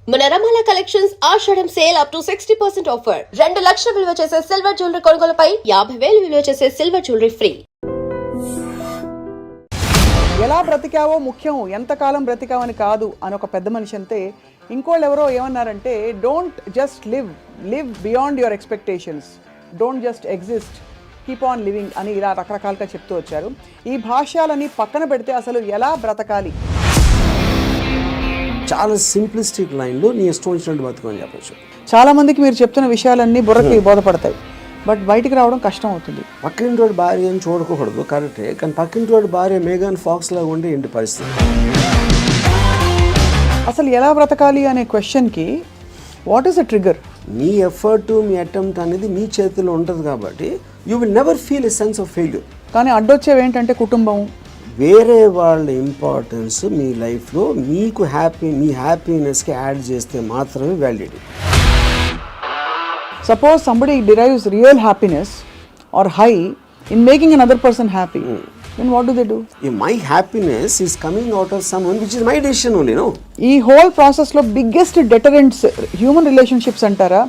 మన రమాల collections Ashadham sale up to 60% offer. 2 లక్షల విలువ చేసే సిల్వర్ జ్యువెలరీ కొనుగోలుపై 50,000 విలువ చేసే సిల్వర్ జ్యువెలరీ ఫ్రీ. ఎలా బ్రతికావో ముఖ్యం, ఎంతకాలం బ్రతికావని కాదు అని ఒక పెద్ద మనిషి అంతే. ఇంకోళ్ళు ఎవరో ఏమన్నారంటే, don't just live beyond your expectations, don't just exist, keep on living అని ఇలా రకరకాలుగా చెప్తూ వచ్చారు. ఈ భాష్యాలని పక్కన పెడితే అసలు ఎలా బ్రతకాలి? చాలా సింప్లిస్టిక్ లైన్లో నీ ఇష్టం వచ్చినట్టు బతుకు అని చెప్పచ్చు. చాలా మందికి మీరు చెప్తున్న విషయాలన్నీ బుర్రకి బోధపడతాయి, బట్ బయటికి రావడం కష్టం అవుతుంది. పక్కింటి భార్య అని చూడకూడదు, కరెక్టే, కానీ పక్కింటి భార్య మేఘాన్ ఫాక్స్ లాగా ఉండే ఏంటి పరిస్థితి? అసలు ఎలా బ్రతకాలి అనే క్వశ్చన్కి what is the trigger? Me effort, me attempt అనేది మీ చేతిలో ఉంటుంది కాబట్టి you will never feel a sense of failure. కానీ అడ్డొచ్చేవి ఏంటంటే కుటుంబం, వేరే వాళ్ళ ఇంపార్టెన్స్ మీ లైఫ్లో మీకు మీ హ్యాపీనెస్కి యాడ్ చేస్తే మాత్రమే validity. Suppose somebody derives real happiness or high in making another person happy, then what do they do? My happiness is coming out of someone which is my decision only, no? ఈ whole ప్రాసెస్లో biggest deterrents human relationships అంటారా,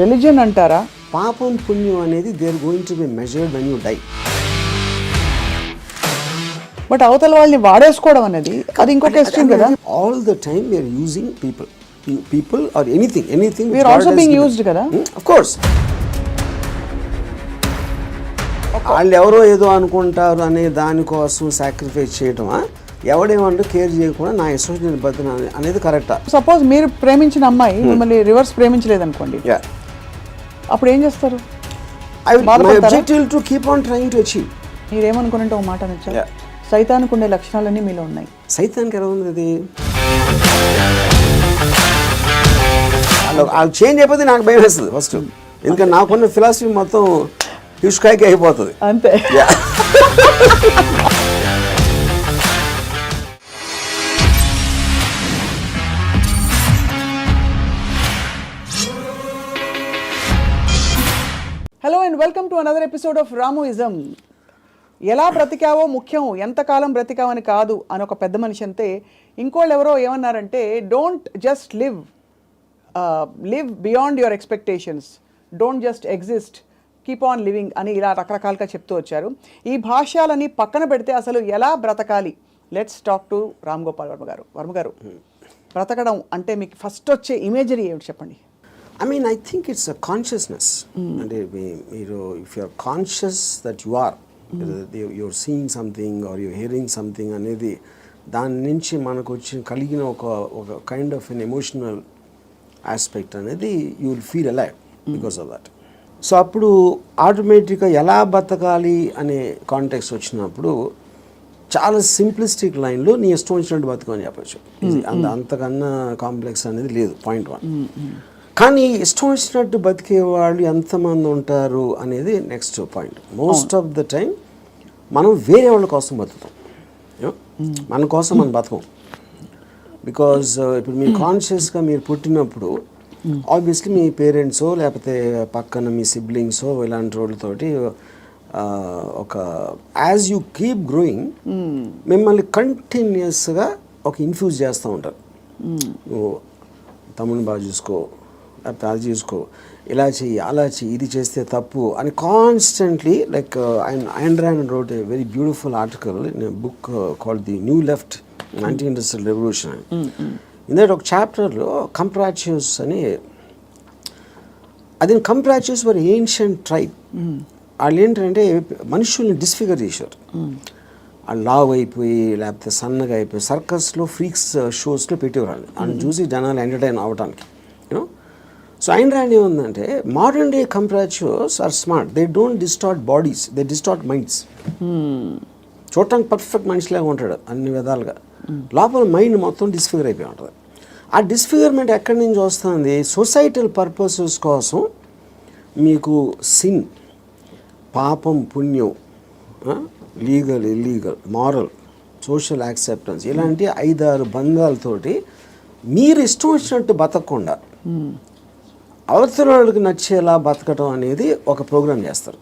religion అంటారా? పాపం పుణ్యం అనేది they are going to be measured when you die. But అవతల వాళ్ళని వాడేసుకోవడం అనేది అది ఇంకొక ఎక్స్ట్రీమ్ కదా. All the time we are using people or anything we are also being used కదా. ఆఫ్ కోర్స్ వాళ్ళు ఎవరో ఏదో అనుకుంటారు అనే దానికోసం సాక్రిఫైస్ చేయటమా, ఎవడేమంటే కేర్ చేయకుండా నా ఇష్టం బతున అనేది కరెక్టా? సపోజ్ మీరు ప్రేమించిన అమ్మాయి మిమ్మల్ని రివర్స్ ప్రేమించలేదు అనుకోండి, అప్పుడు ఏం చేస్తారు? My objective to keep on trying to achieve. మీరేమనుకున్నట్టు ఒక మాట నచ్చా, సైతానికి ఉండే లక్షణాలన్నీ మీలో ఉన్నాయి. సైతానికి ఎలా ఉంది అది? వాళ్ళు చేంజ్ అయిపోతే నాకు భయం వేస్తుంది ఫస్ట్, ఎందుకంటే నాకున్న ఫిలాసఫీ మొత్తం ఇష్కాయికి అయిపోతుంది అంతే. Hello and welcome to another episode of Ramuism. ఎలా బ్రతికావో ముఖ్యం, ఎంతకాలం బ్రతికావని కాదు అని ఒక పెద్ద మనిషి అంతే. ఇంకోళ్ళు ఎవరో ఏమన్నారంటే, don't just live beyond your expectations, don't just exist, keep on living అని ఇలా రకరకాలుగా చెప్తూ వచ్చారు. ఈ భాష్యాలని పక్కన పెడితే అసలు ఎలా బ్రతకాలి? Let's talk to Ram Gopal Varma గారు. వర్మ గారు, బ్రతకడం అంటే మీకు ఫస్ట్ వచ్చే ఇమేజరీ ఏమిటి చెప్పండి? I think it's a consciousness. And if you're conscious that you are, you're seeing something or you're hearing something అనేది దాని నుంచి మనకు వచ్చి కలిగిన ఒక kind of an emotional aspect అనేది you will feel alive because of that. So అప్పుడు ఆటోమేటిక్గా ఎలా బతకాలి అనే కాంటెక్స్ట్ వచ్చినప్పుడు చాలా సింప్లిస్టిక్ లైన్లో నీ ఇష్టం వచ్చినట్టు బతుకు అని చెప్పచ్చు. అంతకన్నా కాంప్లెక్స్ అనేది లేదు, పాయింట్ 1. కానీ ఇష్టం వచ్చినట్టు బతికే వాళ్ళు ఎంతమంది ఉంటారు అనేది next point. Most of the time మనం వేరే వాళ్ళ కోసం బతుకుతాం, మన కోసం మనం బతకం. బికాజ్ ఇప్పుడు మీరు కాన్షియస్గా మీరు పుట్టినప్పుడు ఆబ్వియస్లీ మీ పేరెంట్సో లేకపోతే పక్కన మీ సిబ్లింగ్సో ఇలాంటి వాళ్ళతోటి ఒక యాజ్ యూ కీప్ గ్రోయింగ్ మిమ్మల్ని కంటిన్యూస్గా ఒక ఇన్ఫ్యూజ్ చేస్తూ ఉంటారు. నువ్వు తమ్ముడిని బాగా చూసుకో, లేకపోతే అది చూసుకో, ఇలా చెయ్యి, అలా చెయ్యి, ఇది చేస్తే తప్పు అని constantly. Like Ayn Rand wrote a very beautiful article in a book called The New Left, Anti-Industrial Revolution. In that ఒక చాప్టర్లో కంప్రాచ్యూస్ అని, అది కంప్రాచ్యూస్ వర్ ఏన్షియంట్ ట్రైబ్. వాళ్ళు ఏంటంటే మనుషుల్ని డిస్ఫిగర్ చేశారు. వాళ్ళు లావ్ అయిపోయి లేకపోతే సన్నగా అయిపోయి సర్కస్లో ఫ్రీక్స్ షోస్లో పెట్టేవాళ్ళు, అని చూసి జనాలు ఎంటర్టైన్ అవ్వడానికి. యూనో, సో Ayn Rand ఏముందంటే, modern day comprachicos are smart, they don't distort bodies, they distort minds. చూడటానికి పర్ఫెక్ట్ మనిషిలాగా ఉంటాడు అన్ని విధాలుగా, లోపల మైండ్ మొత్తం డిస్ఫిగర్ అయిపోయి ఉంటుంది. ఆ డిస్ఫిగర్మెంట్ ఎక్కడి నుంచి వస్తుంది? సొసైటల్ పర్పసెస్ కోసం మీకు సిన్, పాపం పుణ్యం, legal illegal, moral, social acceptance, ఇలాంటి 5-6 బంధాలతోటి మీరు ఇష్టం వచ్చినట్టు బతకకుండా అవతల వాళ్ళకి నచ్చేలా బతకటం అనేది ఒక ప్రోగ్రామ్ చేస్తారు.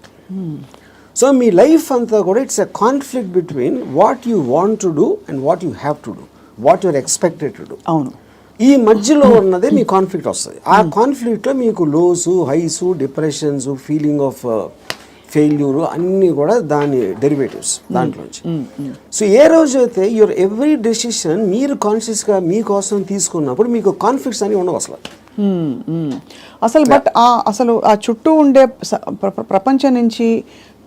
సో మీ లైఫ్ అంతా కూడా it's a conflict between what you want to do and what you have to do, what you're expected to do. అవును. ఈ మధ్యలో ఉన్నదే మీ కాన్ఫ్లిక్ట్ వస్తుంది. ఆ కాన్ఫ్లిక్ట్లో మీకు lows, highs, depressions, feeling of failure అన్నీ కూడా దాని డెరివేటివ్స్ దాంట్లోంచి. సో ఏ రోజైతే యువర్ ఎవ్రీ డెసిషన్ మీరు కాన్షియస్గా మీకోసం తీసుకున్నప్పుడు మీకు కాన్ఫ్లిక్ట్స్ అని ఉండవు అసలు. అసలు బట్ అసలు ఆ చుట్టూ ఉండే ప్రపంచం నుంచి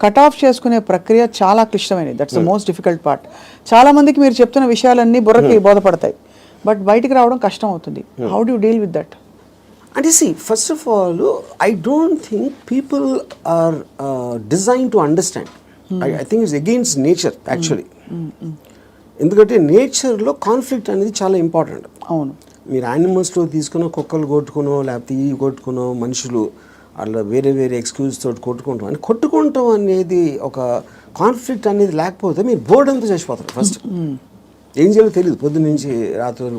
కట్ ఆఫ్ చేసుకునే ప్రక్రియ చాలా క్లిష్టమైనది. That's the most difficult part. చాలా మందికి మీరు చెప్తున్న విషయాలన్నీ బుర్రకి బోధపడతాయి, బట్ బయటికి రావడం కష్టం అవుతుంది. How do you deal with that? అంటే first of all I don't think people are designed to understand. I think it's against nature actually. ఎందుకంటే నేచర్లో కాన్ఫ్లిక్ట్ అనేది చాలా ఇంపార్టెంట్. అవును. మీరు యానిమల్స్లో తీసుకున్న కుక్కలు కొట్టుకునో లేకపోతే ఈ కొట్టుకునో మనుషులు అట్లా వేరే వేరే ఎక్స్క్యూజ్ తోటి కొట్టుకుంటాం అని కొట్టుకుంటాం అనేది ఒక కాన్ఫ్లిక్ట్ అనేది లేకపోతే మీరు బోర్డు అంతా చచ్చిపోతారు. ఫస్ట్ ఏం చేయాలో తెలియదు పొద్దున్న నుంచి రాత్రి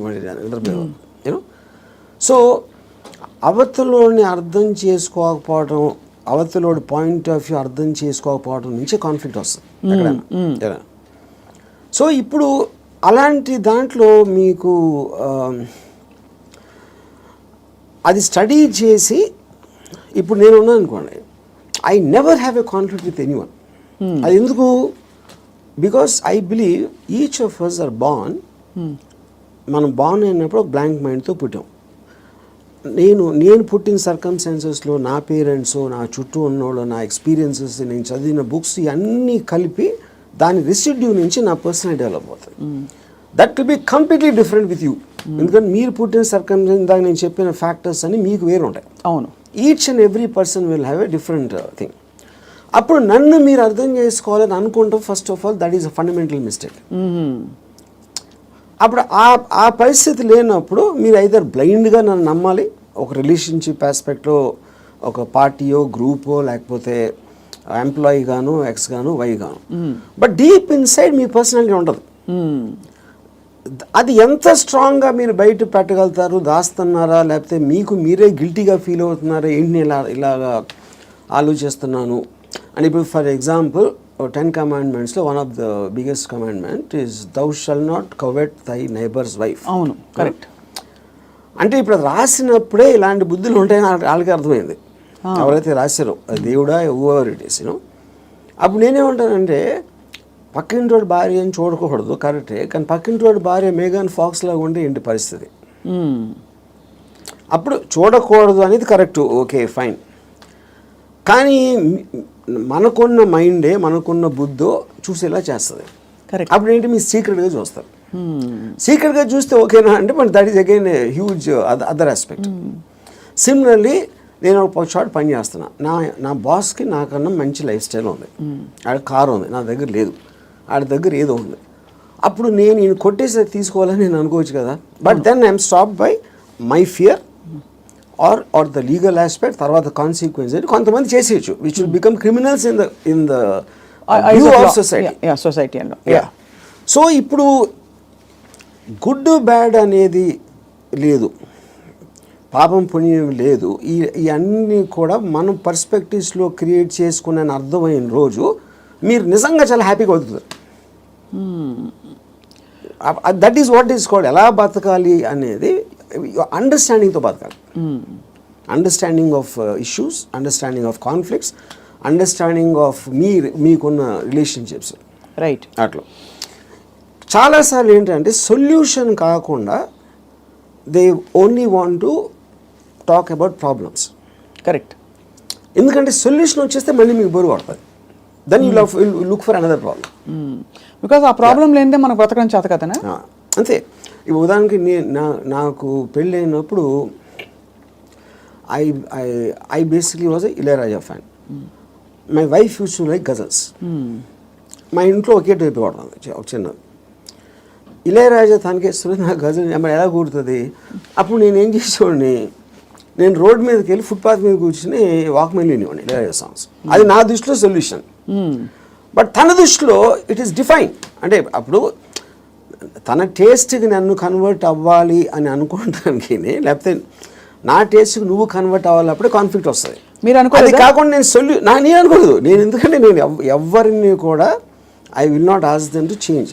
నిద్రపోయేవారు. యూనో, సో అవతలోని అర్థం చేసుకోకపోవడం, అవతలోడి పాయింట్ ఆఫ్ వ్యూ అర్థం చేసుకోకపోవడం నుంచే కాన్ఫ్లిక్ట్ వస్తుంది ఎక్కడైనా. సో ఇప్పుడు అలాంటి దాంట్లో మీకు అది స్టడీ చేసి ఇప్పుడు నేను ఉన్నాను అనుకోండి, I never have a conflict with anyone. అది ఎందుకు? Because I believe each of us are born. మనం బార్న్ అయినప్పుడు ఒక బ్లాంక్ మైండ్తో పుట్టాం. నేను పుట్టిన సర్కమ్స్టాన్సెస్లో నా పేరెంట్స్, నా చుట్టూ ఉన్నోళ్ళు, నా ఎక్స్పీరియన్సెస్, నేను చదివిన బుక్స్ ఇవన్నీ కలిపి దాని రెసిడ్యూ నుంచి నా పర్సనల్ డెవలప్ అవుతుంది. That will be completely different with you. ఎందుకంటే మీరు పుట్టిన సర్కమ్స్టాన్స్, ఇందాక నేను చెప్పిన ఫ్యాక్టర్స్ అన్ని మీకు వేరు ఉంటాయి. అవును. Each and every person will have a different thing. అప్పుడు నన్ను మీరు అర్థం చేసుకోవాలని అనుకుంటాం. First of all that is a fundamental mistake. అప్పుడు ఆ పరిస్థితి లేనప్పుడు మీరు ఐదర్ బ్లైండ్గా నన్ను నమ్మాలి, ఒక రిలేషన్షిప్ ఆస్పెక్ట్లో ఒక పార్టీయో గ్రూపో లేకపోతే ఎంప్లాయీ గాను, ఎక్స్ గాను, వై గాను. But deep inside me personality ఉండదు. అది ఎంత స్ట్రాంగ్గా మీరు బయట పెట్టగలుగుతారు, దాస్తున్నారా లేకపోతే మీకు మీరే గిల్టీగా ఫీల్ అవుతున్నారా, ఏంటి ఇలాగా ఆలోచిస్తున్నాను అని. ఇప్పుడు ఫర్ ఎగ్జాంపుల్ 10 commandmentsలో one of the biggest commandment is thou shall not covet thy neighbour's wife. అవును, కరెక్ట్. అంటే ఇప్పుడు అది రాసినప్పుడే ఇలాంటి బుద్ధులు ఉంటాయని వాళ్ళకి అర్థమైంది, ఎవరైతే రాశారో దేవుడా ఎవర్ ఇట్ ఈస్. యూనో, అప్పుడు నేనేమంటానంటే పక్కింటోడి భార్య అని చూడకూడదు, కరెక్టే. కానీ పక్కింటోడి భార్య మేఘన్ ఫాక్స్ లాగా ఉంటే ఏంటి పరిస్థితి? అప్పుడు చూడకూడదు అనేది కరెక్ట్, ఓకే ఫైన్. కానీ మనకున్న మైండే, మనకున్న బుద్ధో చూసేలా చేస్తుంది. అప్పుడు ఏంటి, మీరు సీక్రెట్గా చూస్తారు. సీక్రెట్గా చూస్తే ఓకేనా అంటే, but that is again a huge other aspect. Similarly నేను ఒక చోట పని చేస్తున్నా, నా బాస్కి నాకన్నా మంచి లైఫ్ స్టైల్ ఉంది, ఆడ కారు ఉంది, నా దగ్గర లేదు, ఆడ దగ్గర ఏదో ఉంది. అప్పుడు నేను ఈయన కొట్టేసి తీసుకోవాలని నేను అనుకోవచ్చు కదా. But then I'm stop by my fear or the legal aspect, తర్వాత కాన్సిక్వెన్స్ అని కొంతమంది చేసేయచ్చు, which will become criminals in the view of society. So ఇప్పుడు గుడ్ బ్యాడ్ అనేది లేదు, పాపం పుణ్యం లేదు. ఇవన్నీ కూడా మనం పర్స్పెక్టివ్స్లో క్రియేట్ చేసుకునే అర్థమైన రోజు మీరు నిజంగా చాలా హ్యాపీగా అవుతుంది. That is what is called ఎలా బతకాలి అనేది అండర్స్టాండింగ్తో బతకాలి. Understanding of issues, understanding of conflicts, understanding of మీకున్న రిలేషన్షిప్స్. రైట్. అట్లా చాలాసార్లు ఏంటంటే సొల్యూషన్ కాకుండా they only want to talk about problems. Correct. ఎందుకంటే సొల్యూషన్ వచ్చేస్తే మళ్ళీ మీకు బరువు పడుతుంది. Then you look for another problem. Because ఆ ప్రాబ్లం లేనిదే మనకు బతకడం చేత కదనా. అంతే. ఇప్పుడు ఉదాహరణకి నాకు పెళ్ళి అయినప్పుడు I basically was a Ilaiyaraaja fan. My wife use to like ghazals. మా ఇంట్లో ఒకే టైప్ పడుతుంది ఒక చిన్నది. ఇళయరాజా తనకేస్తుంది, నాకు గజల్ ఎలా కూడుతుంది. అప్పుడు నేనేం చేసేవాడిని, నేను రోడ్ మీదకి వెళ్ళి ఫుట్పాత్ మీద కూర్చుని వాక్మెన్ వినేవాడిని ఇళయరాజా సాంగ్స్. అది నా దృష్టిలో సొల్యూషన్. బట్ తన దృష్టిలో ఇట్ ఈస్ డిఫైన్. అంటే అప్పుడు తన టేస్ట్కి నన్ను కన్వర్ట్ అవ్వాలి అని అనుకోవడానికి, లేకపోతే నా టేస్ట్కి నువ్వు కన్వర్ట్ అవ్వాలి, అప్పుడే కాన్ఫ్లిక్ట్ వస్తుంది. మీరు అనుకోలేదు. అది కాకుండా నేను అనుకోలేదు. ఎందుకంటే నేను ఎవరిని కూడా I will not ask them to change.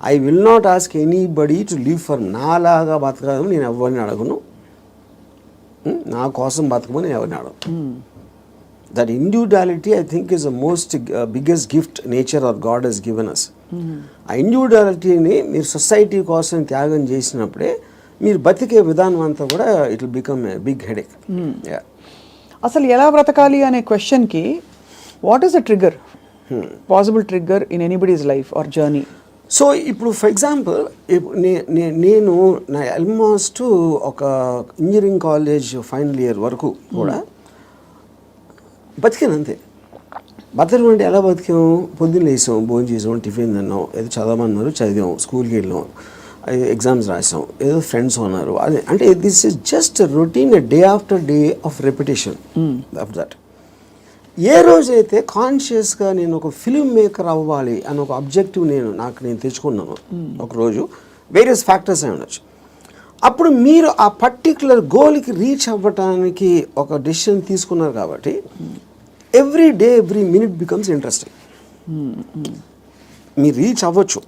I will not ask anybody to live for నాలాగా బతకడం నేను ఎవరిని అడగను, నా కోసం బతకమని నేను ఎవరిని అడగను. That individuality I think is the most biggest gift nature or god he's given us. ఆ ఇండివిజువాలిటీని మీరు సొసైటీ కోసం త్యాగం చేసినప్పుడే మీరు బతికే విధానం అంతా కూడా it will become a big headache. అసలు ఎలా బ్రతకాలి అనే క్వశ్చన్కి what is the trigger, possible trigger in anybody's life or journey? So ఇప్పుడు ఫర్ ఎగ్జాంపుల్ నేను నా ఆల్మోస్ట్ ఒక ఇంజనీరింగ్ కాలేజ్ ఫైనల్ ఇయర్ వరకు కూడా బతికాను అంతే. బతకడం అంటే ఎలా బతికాము? పొద్దున్న లేసాం, భోజనం చేసాం, టిఫిన్ తిన్నాం, ఏదో చదవమన్నారు చదివాం, స్కూల్కి వెళ్ళాం, ఎగ్జామ్స్ రాసాం, ఏదో ఫ్రెండ్స్ ఉన్నారు. అదే అంటే this is just routine, day after day of repetition of that. ఏ రోజైతే కాన్షియస్గా నేను ఒక ఫిల్మ్ మేకర్ అవ్వాలి అని ఒక ఆబ్జెక్టివ్ నేను తెచ్చుకున్నాను ఒకరోజు, వేరియస్ ఫ్యాక్టర్స్ అయి ఉండొచ్చు, అప్పుడు మీరు ఆ పర్టిక్యులర్ గోల్కి రీచ్ అవ్వటానికి ఒక డెసిషన్ తీసుకున్నారు కాబట్టి every day every minute becomes interesting. మీరు రీచ్ అవ్వచ్చు,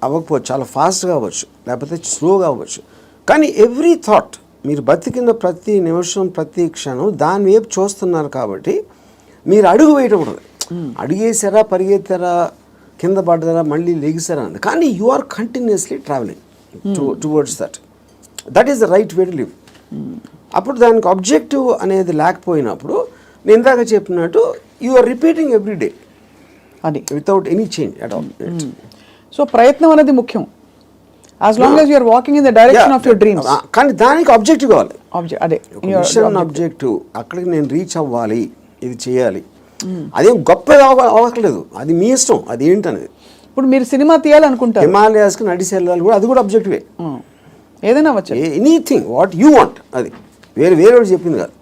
అవ్వకపోవచ్చు, చాలా ఫాస్ట్గా అవ్వచ్చు, లేకపోతే స్లోగా అవ్వచ్చు, కానీ ఎవ్రీ థాట్, మీరు బతికిన ప్రతి నిమిషం ప్రతి క్షణం దాని వైపు చూస్తున్నారు కాబట్టి మీరు అడుగు వేయటం అడిగేసారా, పరిగెత్తారా, కింద పడ్డారా, మళ్ళీ లెగిసారా అని, కానీ you are continuously travelling towards that is the right way to live. అప్పుడు దానికి ఆబ్జెక్టివ్ అనేది లేకపోయినప్పుడు నేను ఇందాక చెప్పినట్టు you are repeating every day అది without any change at all. So ప్రయత్నం అనేది ముఖ్యం, as long as you are walking in the direction of your dreams. కానీ దానికి ఆబ్జెక్టివ్ కావాలి, అదే మిషన్ ఆబ్జెక్టివ్. అక్కడికి నేను రీచ్ అవ్వాలి, ఇది చేయాలి, అదేం గొప్పగా అవ్వట్లేదు, అది మీ ఇష్టం, అది ఏంటనేది. ఇప్పుడు మీరు సినిమా తీయాలనుకుంటారు, హిమాలయాస్కి నడిచి వెళ్ళాలి కూడా, అది కూడా ఆబ్జెక్టివే. ఏదైనా అవ్వచ్చు, ఎనీథింగ్ వాట్ యూ వాంట్, అది వేరే చెప్పింది కాదు.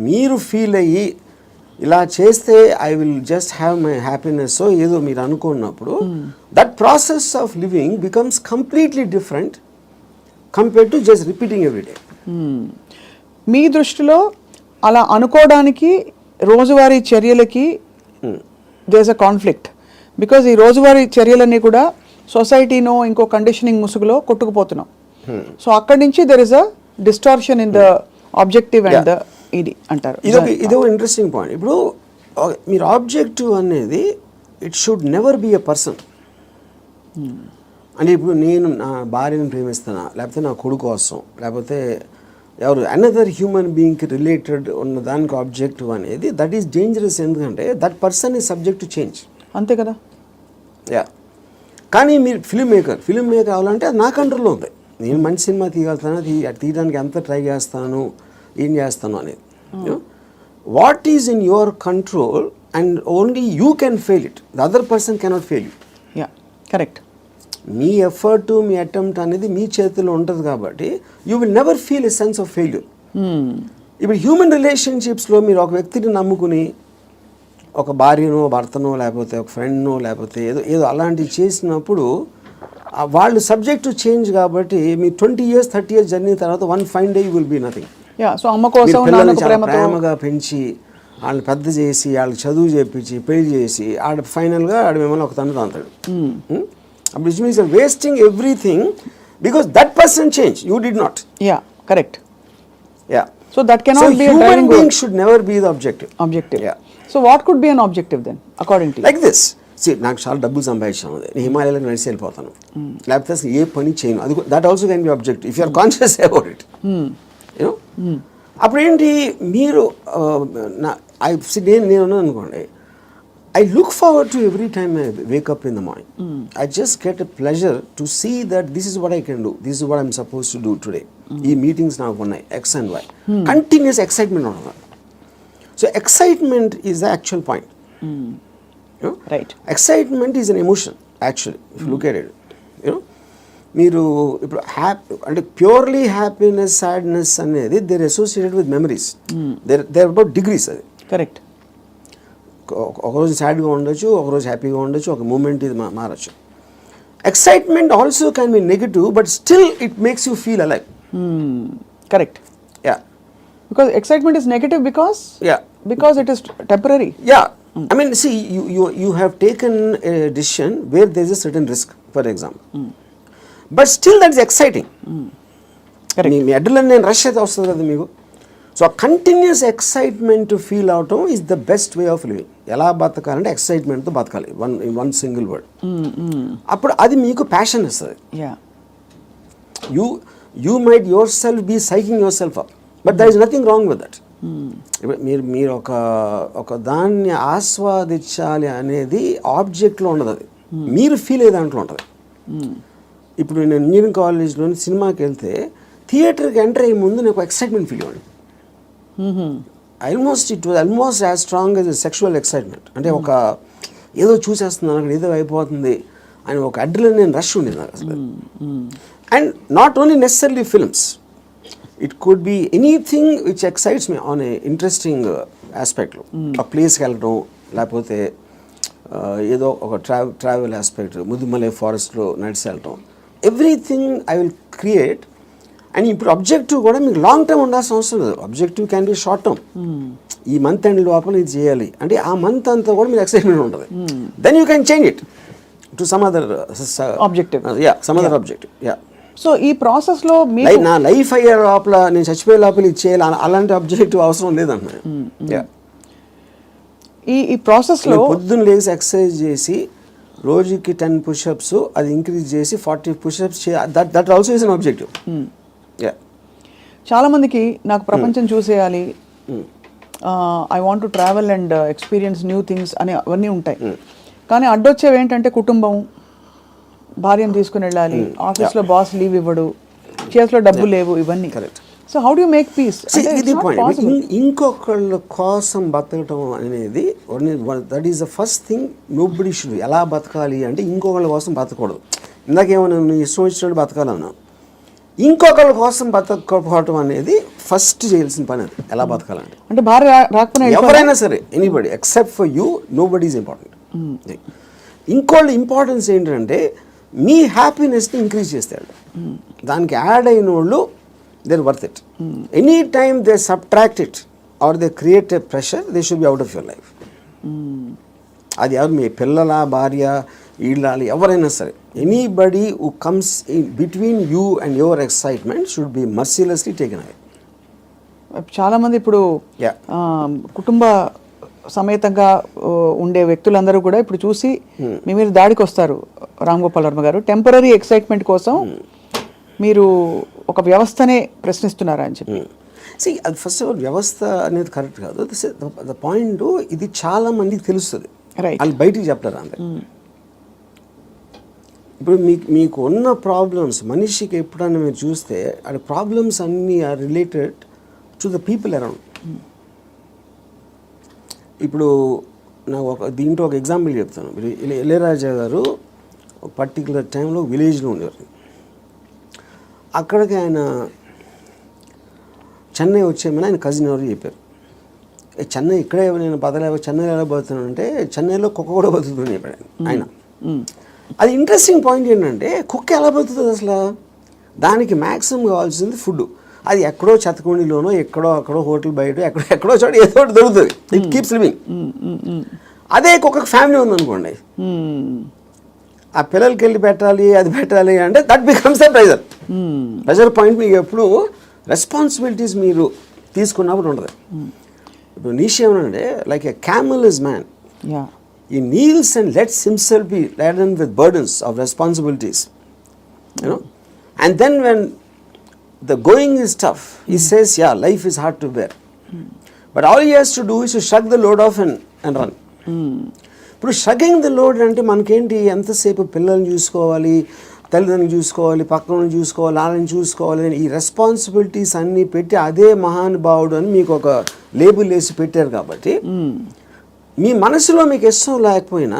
మీరు ఫీల్ అయ్యి ఇలా చేస్తే I will just have my happiness ఏదో మీరు అనుకున్నప్పుడు that process of living becomes completely different compared to just repeating every day. మీ దృష్టిలో అలా అనుకోవడానికి రోజువారీ చర్యలకి there is a conflict, because ఈ రోజువారీ చర్యలన్నీ కూడా సొసైటీనో ఇంకో కండిషనింగ్ ముసుగులో కొట్టుకుపోతున్నాం. సో అక్కడి నుంచి there is a distortion in the objective and the ఇది అంటారు. ఇదో ఇంట్రెస్టింగ్ పాయింట్. ఇప్పుడు మీరు ఆబ్జెక్టివ్ అనేది it should never be a person. అంటే ఇప్పుడు నేను నా భార్యను ప్రేమిస్తానా, లేకపోతే నా కొడుకు కోసం, లేకపోతే ఎవరు అనదర్ హ్యూమన్ బీయింగ్కి రిలేటెడ్ ఉన్న దానికి ఆబ్జెక్టివ్ అనేది దట్ ఈస్ డేంజరస్. ఎందుకంటే that person is subject to change. అంతే కదా. యా, కానీ మీరు ఫిల్మ్ మేకర్ అవ్వాలంటే అది నా కంట్రోల్లో ఉంది. నేను మంచి సినిమా తీయగలుగుతాను, తీయడానికి ఎంత ట్రై చేస్తాను, ఏం చేస్తాను అనేది. What is in your control and only you can fail it, the other person cannot fail you. Yeah, correct. Me effort, me attempt అనేది మీ చేతిలో ఉంటుంది కాబట్టి you will never feel a sense of failure. ఇప్పుడు human రిలేషన్షిప్స్లో మీరు ఒక వ్యక్తిని నమ్ముకుని ఒక భార్యనో, భర్తనో, లేకపోతే ఒక ఫ్రెండ్నో, లేకపోతే ఏదో అలాంటివి చేసినప్పుడు వాళ్ళు సబ్జెక్ట్ టు చేంజ్ కాబట్టి మీ 20 years 30 years జర్నీ తర్వాత one fine day you will be nothing. So అమ్మ కోసం ప్రేమగా పెంచి వాళ్ళని పెద్ద చేసి వాళ్ళకి చదువు చేపించి పెళ్లి చేసి ఫైనల్గా మిమ్మల్ని ఒక తండ్రి అంటాడు. అప్పుడు it means wasting everything because that person change, you did not. Yeah, correct. Yeah, so that cannot be a driving being should never be the objective. Yeah. So what could be an objective then according to you? Like this. See, నాకు చాలా డబ్బులు సంపాదించాను, నేను హిమాలయాలకు నడిచి వెళ్ళిపోతాను, లేకపోతే అసలు ఏ పని చేయను, అది that also can be objective if you are conscious about it. You know, అప్పుడు ఏంటి మీరు నేను అనుకోండి, I look forward to every time I wake up in the morning. I just get a pleasure to see that this is what I can do. This is what I'm supposed to do today. ఈ meetings నాకు ఉన్నాయి X and Y. Continuous excitement ఉంటుంది. So excitement is the actual point. You know? Right. Excitement is an emotion actually, if you look at it. You know, మీరు ఇప్పుడు అంటే purely happiness, sadness అనేది they're associated with memories. They're about degrees. అది correct. ఒకరోజు సాడ్గా ఉండొచ్చు, ఒకరోజు హ్యాపీగా ఉండొచ్చు, ఒక మూమెంట్ ఇది మారచ్చు. Excitement also can be negative but still it makes you feel alive. Correct. Yeah, because excitement is negative because it is temporary. Yeah, I mean, see, you have taken a decision where there is a certain risk, for example. But still that is exciting. Me adrenaline rush అయితే వస్తుంది కదా మీకు. So ఆ continuous excitement feel అవటం is the best way of living. ఎలా బతకాలంటే ఎక్సైట్మెంట్తో బతకాలి, one single word. అప్పుడు అది మీకు ప్యాషన్ ఇస్తుంది. You might yourself be psyching yourself up, but there is nothing wrong with that. మీరు ఒక దాన్ని ఆస్వాదించాలి అనేది ఆబ్జెక్ట్లో ఉండదు, అది మీరు ఫీల్ అయ్యే దాంట్లో ఉంటుంది. ఇప్పుడు నేను ఇంజనీరింగ్ కాలేజ్లోని సినిమాకి వెళ్తే థియేటర్కి ఎంటర్ అయ్యే ముందు నాకు ఎక్సైట్మెంట్ ఫీల్ అవ్వండి. It was almost as strong as sexual excitement. అంటే ఒక ఏదో చూసేస్తున్నాను, అక్కడ ఏదో అయిపోతుంది అని ఒక అడ్రినలిన్ రష్ ఉండేది నాకు అసలు. And not only necessary films, it could be anything which excites me on a interesting ఆస్పెక్ట్లో. ఆ ప్లేస్కి వెళ్ళడం, లేకపోతే ఏదో ఒక ట్రావెల్ ఆస్పెక్ట్, ముదుమలై ఫారెస్ట్లో నడిచి వెళ్ళటం, everything I will create. And ఇప్పుడు అబ్జెక్టివ్ కూడా మీకు లాంగ్ టర్మ్ ఉండాల్సిన అవసరం లేదు. Objective can be short term. ఈ మంత్ ఎండ్ లోపల ఇది చేయాలి అంటే ఆ మంత్ అంతా కూడా మీకు ఎక్సైట్మెంట్ ఉంటుంది. Then you can change it to some other objective. Some other objective. So ఈ ప్రాసెస్లో నా లైఫ్ అయ్యే లోపల, నేను చచ్చిపోయే లోపల ఇది చేయాలి, అలాంటి అబ్జెక్టివ్ అవసరం లేదన్న. ఈ ప్రాసెస్లో పొద్దున్న లేచి ఎక్సర్సైజ్ చేసి రోజుకి 10 పుషప్స్, అది ఇంక్రీజ్ చేసి 40 pushups that also is an objective. చాలా మందికి నాకు ప్రపంచం చూసేయాలి, I want to travel and experience new things అని అవన్నీ ఉంటాయి. కానీ అడ్డొచ్చేవి ఏంటంటే కుటుంబం, భార్యను తీసుకుని వెళ్ళాలి, ఆఫీస్లో బాస్ లీవ్ ఇవ్వడు, చేతిలో డబ్బు లేవు, ఇవన్నీ. So how do you make peace? ఇది పాయింట్. ఇంకొకళ్ళ కోసం బతకటం అనేది that is the first thing nobody should. ఎలా బతకాలి అంటే ఇంకొకళ్ళ కోసం బతకూడదు. ఇందాకేమన్నా నువ్వు ఇష్టం వచ్చినట్టు బతకాలన్నా, ఇంకొకళ్ళ కోసం బతకపోవటం అనేది ఫస్ట్ చేయాల్సిన పని. అది ఎలా బతకాలంటే, అంటే భార్య రాకపోయినా ఎవరైనా సరే, anybody except for you, nobody is important. ఇంకోళ్ళ ఇంపార్టెన్స్ ఏంటంటే మీ హ్యాపీనెస్ని ఇంక్రీజ్ చేస్తాడు. దానికి యాడ్ అయిన వాళ్ళు they're worth it. Anytime they subtract it or they create a pressure, they should be out of your life. అది ఎవరు, మీ పిల్లల, భార్య, ఇళ్ళాలి, ఎవరైనా సరే, anybody who comes in between you and your excitement should be mercilessly taken away. చాలామంది ఇప్పుడు కుటుంబ సమేతంగా ఉండే వ్యక్తులందరూ కూడా ఇప్పుడు చూసి మీ మీద దాడికి వస్తారు. రామ్ గోపాల్ వర్మ గారు, టెంపరీ ఎక్సైట్మెంట్ కోసం మీరు ఒక వ్యవస్థనే ప్రశ్నిస్తున్నారా అని చెప్పి. అది ఫస్ట్ ఆఫ్ ఆల్ వ్యవస్థ అనేది కరెక్ట్ కాదు. ద పాయింట్, ఇది చాలా మందికి తెలుస్తుంది, వాళ్ళు బయటికి చెప్తారు అంతే. ఇప్పుడు మీకు ఉన్న ప్రాబ్లమ్స్, మనిషికి ఎప్పుడన్నా మీరు చూస్తే అది ప్రాబ్లమ్స్ అన్నీ are related to the people around. ఇప్పుడు నాకు దీంట్లో ఒక ఎగ్జాంపుల్ చెప్తాను. ఇళయరాజా గారు ఒక పర్టికులర్ టైంలో విలేజ్లో ఉండేవారు. అక్కడికి ఆయన చెన్నై వచ్చేమని ఆయన కజిన్ ఎవరు చెప్పారు. చెన్నై ఇక్కడే నేను బతలేవో, చెన్నైలో ఎలా బతుకుతున్నాను అంటే చెన్నైలో కుక్క కూడా బతుకుతుంది చెప్పాడు ఆయన. అది ఇంట్రెస్టింగ్ పాయింట్ ఏంటంటే, కుక్క ఎలా బతుకుతుంది అసలు? దానికి మ్యాక్సిమం కావాల్సింది ఫుడ్. అది ఎక్కడో చెత్తకుండిలోనో, ఎక్కడో అక్కడో హోటల్ బయట ఎక్కడో చోట ఏదో ఒకటి దొరుకుతుంది. It keeps living. అదే కుక్కకు ఫ్యామిలీ ఉందనుకోండి, ఆ పిల్లలకి వెళ్ళి పెట్టాలి, అది పెట్టాలి అంటే that becomes the pressure. Pressure point మీకు ఎప్పుడు రెస్పాన్సిబిలిటీస్ మీరు తీసుకున్నప్పుడు ఉండదు. ఇప్పుడు నీషే ఏమనంటే, like a camel is man, he kneels and lets himself be laden with burdens of responsibilities, you know. And then when the going is tough, he says, yeah, life is hard to bear, but all he has to do is to shrug the load off and run. ఇప్పుడు షగ్గింగ్ the load అంటే మనకేంటి, ఎంతసేపు పిల్లల్ని చూసుకోవాలి, తల్లిదండ్రులు చూసుకోవాలి, పక్కన చూసుకోవాలి, వాళ్ళని చూసుకోవాలి అని ఈ రెస్పాన్సిబిలిటీస్ అన్నీ పెట్టి అదే మహానుభావుడు అని మీకు ఒక లేబుల్ వేసి పెట్టారు. కాబట్టి మీ మనసులో మీకు ఇష్టం లేకపోయినా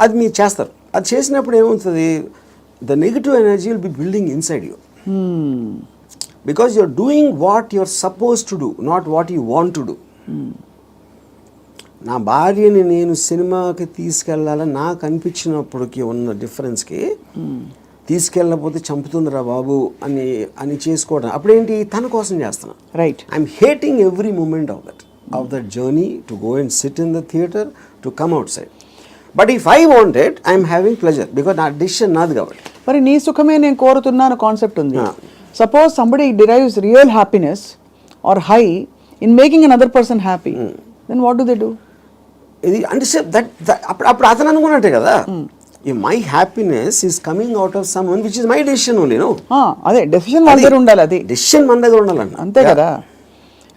అది మీరు చేస్తారు. అది చేసినప్పుడు ఏమవుతుంది, the negative energy will be building inside you, because you're doing what you're suppose to do, not what you want to do. నా భార్యని నేను సినిమాకి తీసుకెళ్ళాలని నాకు అనిపించినప్పటికీ ఉన్న డిఫరెన్స్కి, తీసుకెళ్ళకపోతే చంపుతుందిరా బాబు అని చేసుకోవడం, అప్పుడేంటి, తన కోసం చేస్తున్నా. Right. I'm hating every moment of that. of that journey to go and sit in the theater to come outside. But if I want it, I am having pleasure because నా decision నాది కాబట్టి. మరి నీ సుఖమే నేను కోరుతున్నాను concept ఉంది. Ah. Suppose somebody derives real happiness or high in making another person happy, then what do they do? ఇది అంటే అప్పుడు అతను అనుకున్నట్టే కదా, my happiness is coming out of someone which is my decision only. No, అదే decision మన దగ్గర ఉండాలి, అది డెసిషన్ మన దగ్గర ఉండాలండి. అంతే కదా.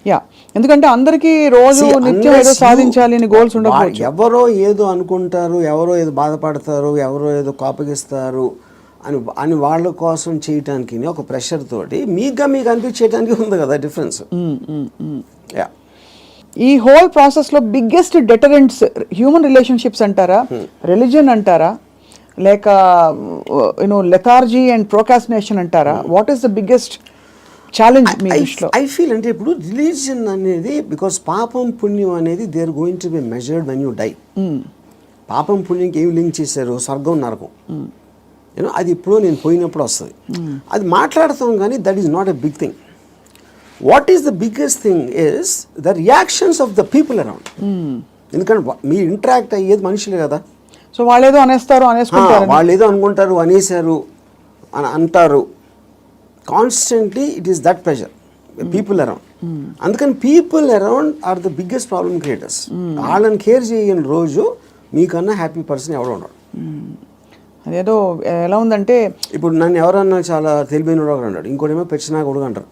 యా, ఎందుకంటే అందరికీ రోజు నిత్యం ఏదో సాధించాలి అని గోల్స్ ఉండకపోవచ్చు. ఎవరో ఏదో అనుకుంటారు, ఎవరో ఏదో బాధపడతారు, ఎవరో ఏదో కోపగిస్తారు అని వాళ్ళ కోసం చేయటానికి ఒక ప్రెషర్ తోటి మీకు అనిపించేయడానికి ఉంది కదా డిఫరెన్స్. యా, ఈ హోల్ ప్రాసెస్లో బిగ్గెస్ట్ డెటరెంట్స్ హ్యూమన్ రిలేషన్షిప్స్ అంటారా, రిలీజన్ అంటారా, లేక లెథార్జీ అండ్ ప్రోకాస్టినేషన్ అంటారా? What is the biggest challenge మీ దృష్టిలో? ఐ ఫీల్ అంటే ఇప్పుడు రిలీజియన్ అనేది బికాస్ పాపం పుణ్యం అనేది they are going to be measured when you die. పాపం పుణ్యంకి ఏమి లింక్ చేశారు? స్వర్గం నరకం. అది ఇప్పుడు నేను పోయినప్పుడు వస్తుంది. అది మాట్లాడతాం కానీ that is not a big thing. What is the biggest thing is the reactions of the people around. ఎందుకంటే మీరు ఇంటరాక్ట్ అయ్యేది మనుషులే కదా. సో వాళ్ళు ఏదో అనేస్తారు, అనేసుకుంటారు, వాళ్ళు ఏదో అనుకుంటారు, అనేసారు అని అంటారు. Constantly it is that pressure people around. అందుకని people around are the biggest problem creators. వాళ్ళని కేర్ చేయని రోజు మీకన్నా హ్యాపీ పర్సన్ ఎవడో ఉండడు. అదేదో ఎలా ఉందంటే ఇప్పుడు నన్ను ఎవరన్నా చాలా తెలివైన అన్నాడు, ఇంకోటేమో పెచ్చినా కొడుకు అంటారు.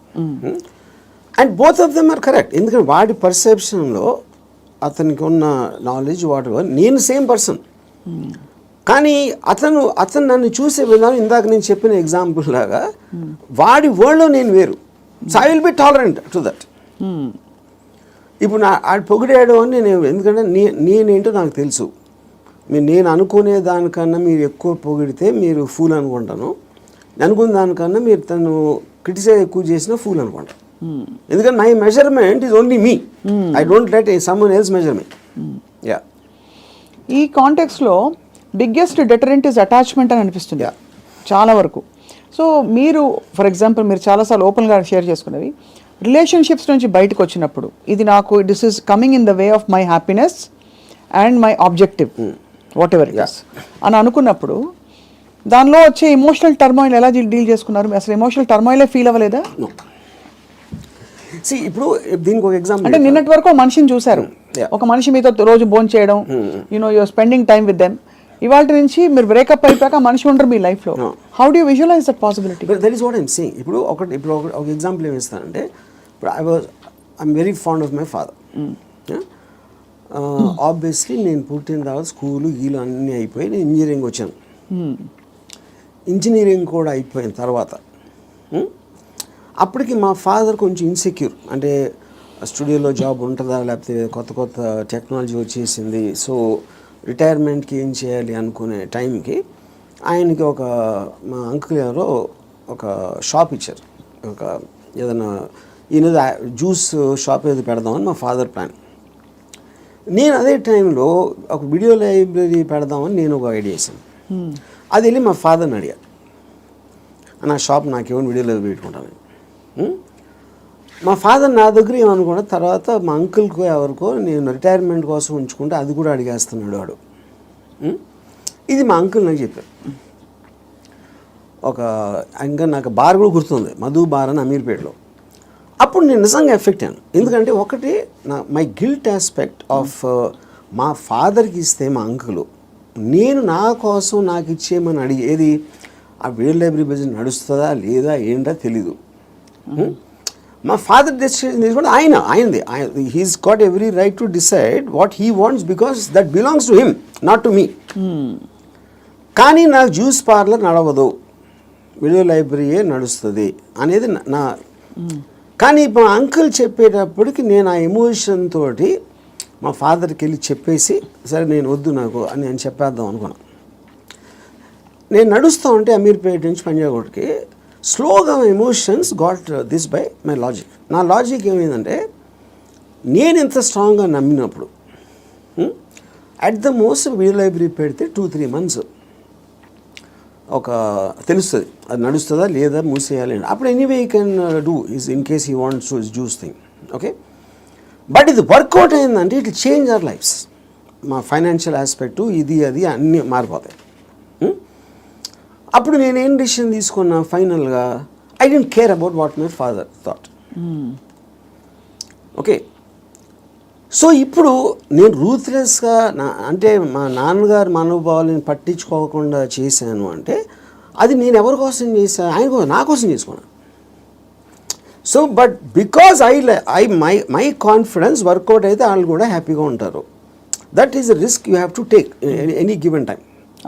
And both of them are correct. ఎందుకంటే వాడి పర్సెప్షన్లో అతనికి ఉన్న నాలెడ్జ్ వాట్ ఎవర్, నేను సేమ్ పర్సన్. కానీ అతను నన్ను చూసే విధానం ఇందాక నేను చెప్పిన ఎగ్జాంపుల్ లాగా వాడి వరల్డ్లో నేను వేరు. So I will B tolerant to that. ఇప్పుడు ఆడు పొగిడాడు అని నేను, ఎందుకంటే నేనేంటో నాకు తెలుసు. నేను అనుకునే దానికన్నా మీరు ఎక్కువ పొగిడితే మీరు ఫూల్ అనుకుంటాను, అనుకున్న దానికన్నా మీరు తను క్రిటిసైజ్ ఎక్కువ చేసినా ఫూల్ అనుకుంటాను. ఎందుకంటే my measurement is only me. I don't let someone else measure me. Yeah, ఈ కాంటెక్స్లో బిగ్గెస్ట్ డెటరెంట్ ఇస్ అటాచ్మెంట్ అని అనిపిస్తుంది చాలా వరకు. సో మీరు ఫర్ ఎగ్జాంపుల్ మీరు చాలాసార్లు ఓపెన్గా షేర్ చేసుకునేవి రిలేషన్షిప్స్ నుంచి బయటకు వచ్చినప్పుడు, ఇది నాకు this is coming in the way of my happiness and my objective what ever it is అని అనుకున్నప్పుడు దానిలో వచ్చే ఎమోషనల్ టర్మాయిల్ ఎలా డీల్ చేసుకున్నారు? అసలు ఎమోషనల్ టర్మాయిలే ఫీల్ అవ్వలేదా? ఇప్పుడు దీనికి ఒక ఎగ్జాంపుల్ అంటే నిన్నటి వరకు మనిషిని చూశారు, ఒక మనిషి మీతో రోజు భోజనం చేయడం, you're spending time with them. ఇవాళ నుంచి మీరు బ్రేకప్ అయిపోయాక మనిషి ఉండరు మీ లైఫ్లో. How do you visualize that possibility? That is what I'm saying. ఇప్పుడు ఒక ఎగ్జాంపుల్ ఏమి ఇస్తానంటే, ఇప్పుడు I'm very fond of my father. Obviously నేను పుట్టిన తర్వాత స్కూలు గీలు అన్నీ అయిపోయి నేను ఇంజనీరింగ్ వచ్చాను. ఇంజనీరింగ్ కూడా అయిపోయిన తర్వాత అప్పటికి మా ఫాదర్ కొంచెం ఇన్సెక్యూర్. అంటే స్టూడియోలో జాబ్ ఉంటుందా, లేకపోతే కొత్త టెక్నాలజీ వచ్చేసింది, సో రిటైర్మెంట్కి ఏం చేయాలి అనుకునే టైంకి ఆయనకి మా అంకుల్ ఎవరో ఒక షాప్ ఇచ్చారు. ఏదైనా ఈయన జ్యూస్ షాప్ ఏదో పెడదామని మా ఫాదర్ ప్లాన్. నేను అదే టైంలో ఒక వీడియో లైబ్రరీ పెడదామని నేను ఒక ఐడియా వేసాను. అది వెళ్ళి మా ఫాదర్ని అడిగా, నా షాప్ నాకేమో వీడియో లైబ్రరీ పెట్టుకుంటాను. మా ఫాదర్ నా దగ్గర ఏమనుకున్నా, తర్వాత మా అంకుల్కో ఎవరికో నేను రిటైర్మెంట్ కోసం ఉంచుకుంటే అది కూడా అడిగేస్తున్నాడు వాడు. ఇది మా అంకుల్ నాకు చెప్పారు. ఇంకా నాకు బార్ కూడా గుర్తుంది, మధు బార్ అని అమీర్పేటలో. అప్పుడు నేను నిజంగా ఎఫెక్ట్ అయ్యాను. ఎందుకంటే ఒకటి మై గిల్ట్ ఆస్పెక్ట్ ఆఫ్ మా ఫాదర్కి ఇస్తే మా అంకులు, నేను నా కోసం నాకు ఇచ్చేయమని అడిగేది ఆ వీడియో లైబ్రరీ బిజినెస్ నడుస్తుందా లేదా ఏంటో తెలీదు. మా ఫాదర్ డెసిషన్ తీసుకుంటే ఆయనది he's got every right to decide what he wants because that belongs to him, not to me. కానీ నాకు జ్యూస్ పార్లర్ నడవదు, వీడియో లైబ్రరీయే నడుస్తుంది అనేది నా. కానీ మా అంకుల్ చెప్పేటప్పటికి నేను ఆ ఎమోషన్ తోటి మా ఫాదర్కి వెళ్ళి చెప్పేసి, సరే నేను వద్దు నాకు అని నేను చెప్పేద్దాం అనుకున్నాను. నేను నడుస్తూ ఉంటే అమీర్పేట నుంచి పంజాగుట్కి స్లోగా emotions got this by my logic. నా లాజిక్ ఏమైందంటే, నేను ఇంత స్ట్రాంగ్గా నమ్మినప్పుడు at the most video library పెడితే 2-3 months తెలుస్తుంది అది నడుస్తుందా లేదా మూసేయాలి. అప్పుడు anyway you can do in case he wants to juice thing. Okay, but ఇది వర్కౌట్ అయిందంటే ఇట్ చేంజ్ అవర్ లైఫ్స్. మా ఫైనాన్షియల్ ఆస్పెక్టు ఇది అది అన్నీ మారిపోతాయి. అప్పుడు నేనేం డిసిషన్ తీసుకున్నా ఫైనల్గా, I don't care about what my father thought. Okay, so ఇప్పుడు నేను రూత్లెస్గా అంటే మా నాన్నగారు మనోభావాలను పట్టించుకోకుండా చేశాను అంటే అది నేను ఎవరి కోసం చేశాను? ఆయన కోసం, నా కోసం చేసుకున్నాను. So but because my confidence work out అయితే వాళ్ళు కూడా హ్యాపీగా ఉంటారు. That is the risk you have to take any given time.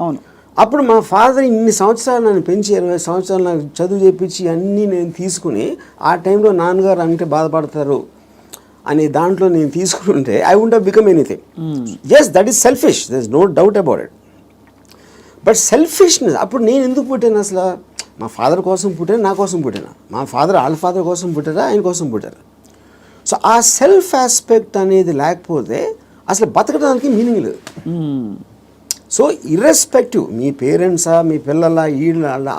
అవును. అప్పుడు మా ఫాదర్ ఇన్ని సంవత్సరాలు నన్ను పెంచి 20 సంవత్సరాలు నాకు చదువు చేయించి అన్నీ నేను తీసుకుని ఆ టైంలో నాన్నగారు అంటే బాధపడతారు అనే దాంట్లో నేను తీసుకుంటే I won't have become anything. Yes, that is selfish, there is no doubt about it. But selfishness, అప్పుడు నేను ఎందుకు పుట్టాను అసలు? మా ఫాదర్ కోసం పుట్టాను, నా కోసం పుట్టాను. మా ఫాదర్ వాళ్ళ ఫాదర్ కోసం పుట్టారా, ఆయన కోసం పుట్టారు. సో ఆ సెల్ఫ్ ఆస్పెక్ట్ అనేది లేకపోతే అసలు బతకడానికి మీనింగ్ లేదు. సో ఇర్రెస్పెక్టివ్ మీ పేరెంట్సా, మీ పిల్లల,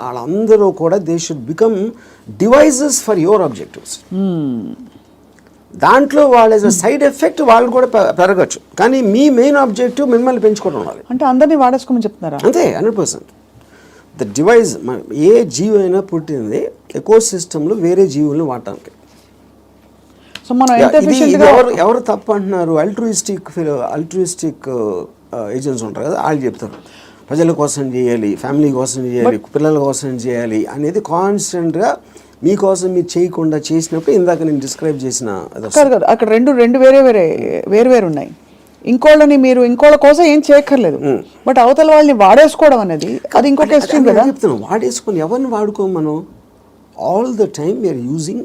వాళ్ళందరూ కూడా they should become devices for your objectives. దాంట్లో వాళ్ళ సైడ్ ఎఫెక్ట్ వాళ్ళు కూడా పెరగచ్చు, కానీ మీ మెయిన్ ఆబ్జెక్టివ్ మిమ్మల్ని పెంచుకోవడం ఉండాలి. అంటే అందరినీ వాడేసుకోమని చెప్తున్నారా? అంతే, 100%. ద డివైజ్, ఏ జీవి అయినా పుట్టింది ఎకో సిస్టంలో వేరే జీవులను వాడటానికి. సో మనం ఎవరు తప్పు అంటున్నారు? అల్ట్రూయిస్టిక్ ఏజెంట్స్ ఉంటారు కదా, వాళ్ళు చెప్తారు ప్రజల కోసం చేయాలి, ఫ్యామిలీ కోసం చేయాలి, పిల్లల కోసం చేయాలి అనేది కాన్స్టెంట్గా మీకోసం మీరు చేయకుండా చేసినప్పుడు ఇందాక నేను డిస్క్రైబ్ చేసిన అక్కడ రెండు వేరే ఉన్నాయి. ఇంకోళ్ళ కోసం ఏం చేయక్కర్లేదు, బట్ అవతల వాళ్ళని వాడేసుకోవడం అనేది అది ఇంకొక ఎక్స్ట్రీమ్ కదా. చెప్తున్నాను, వాడేసుకొని ఎవరిని వాడుకోం మనం. All the time we're using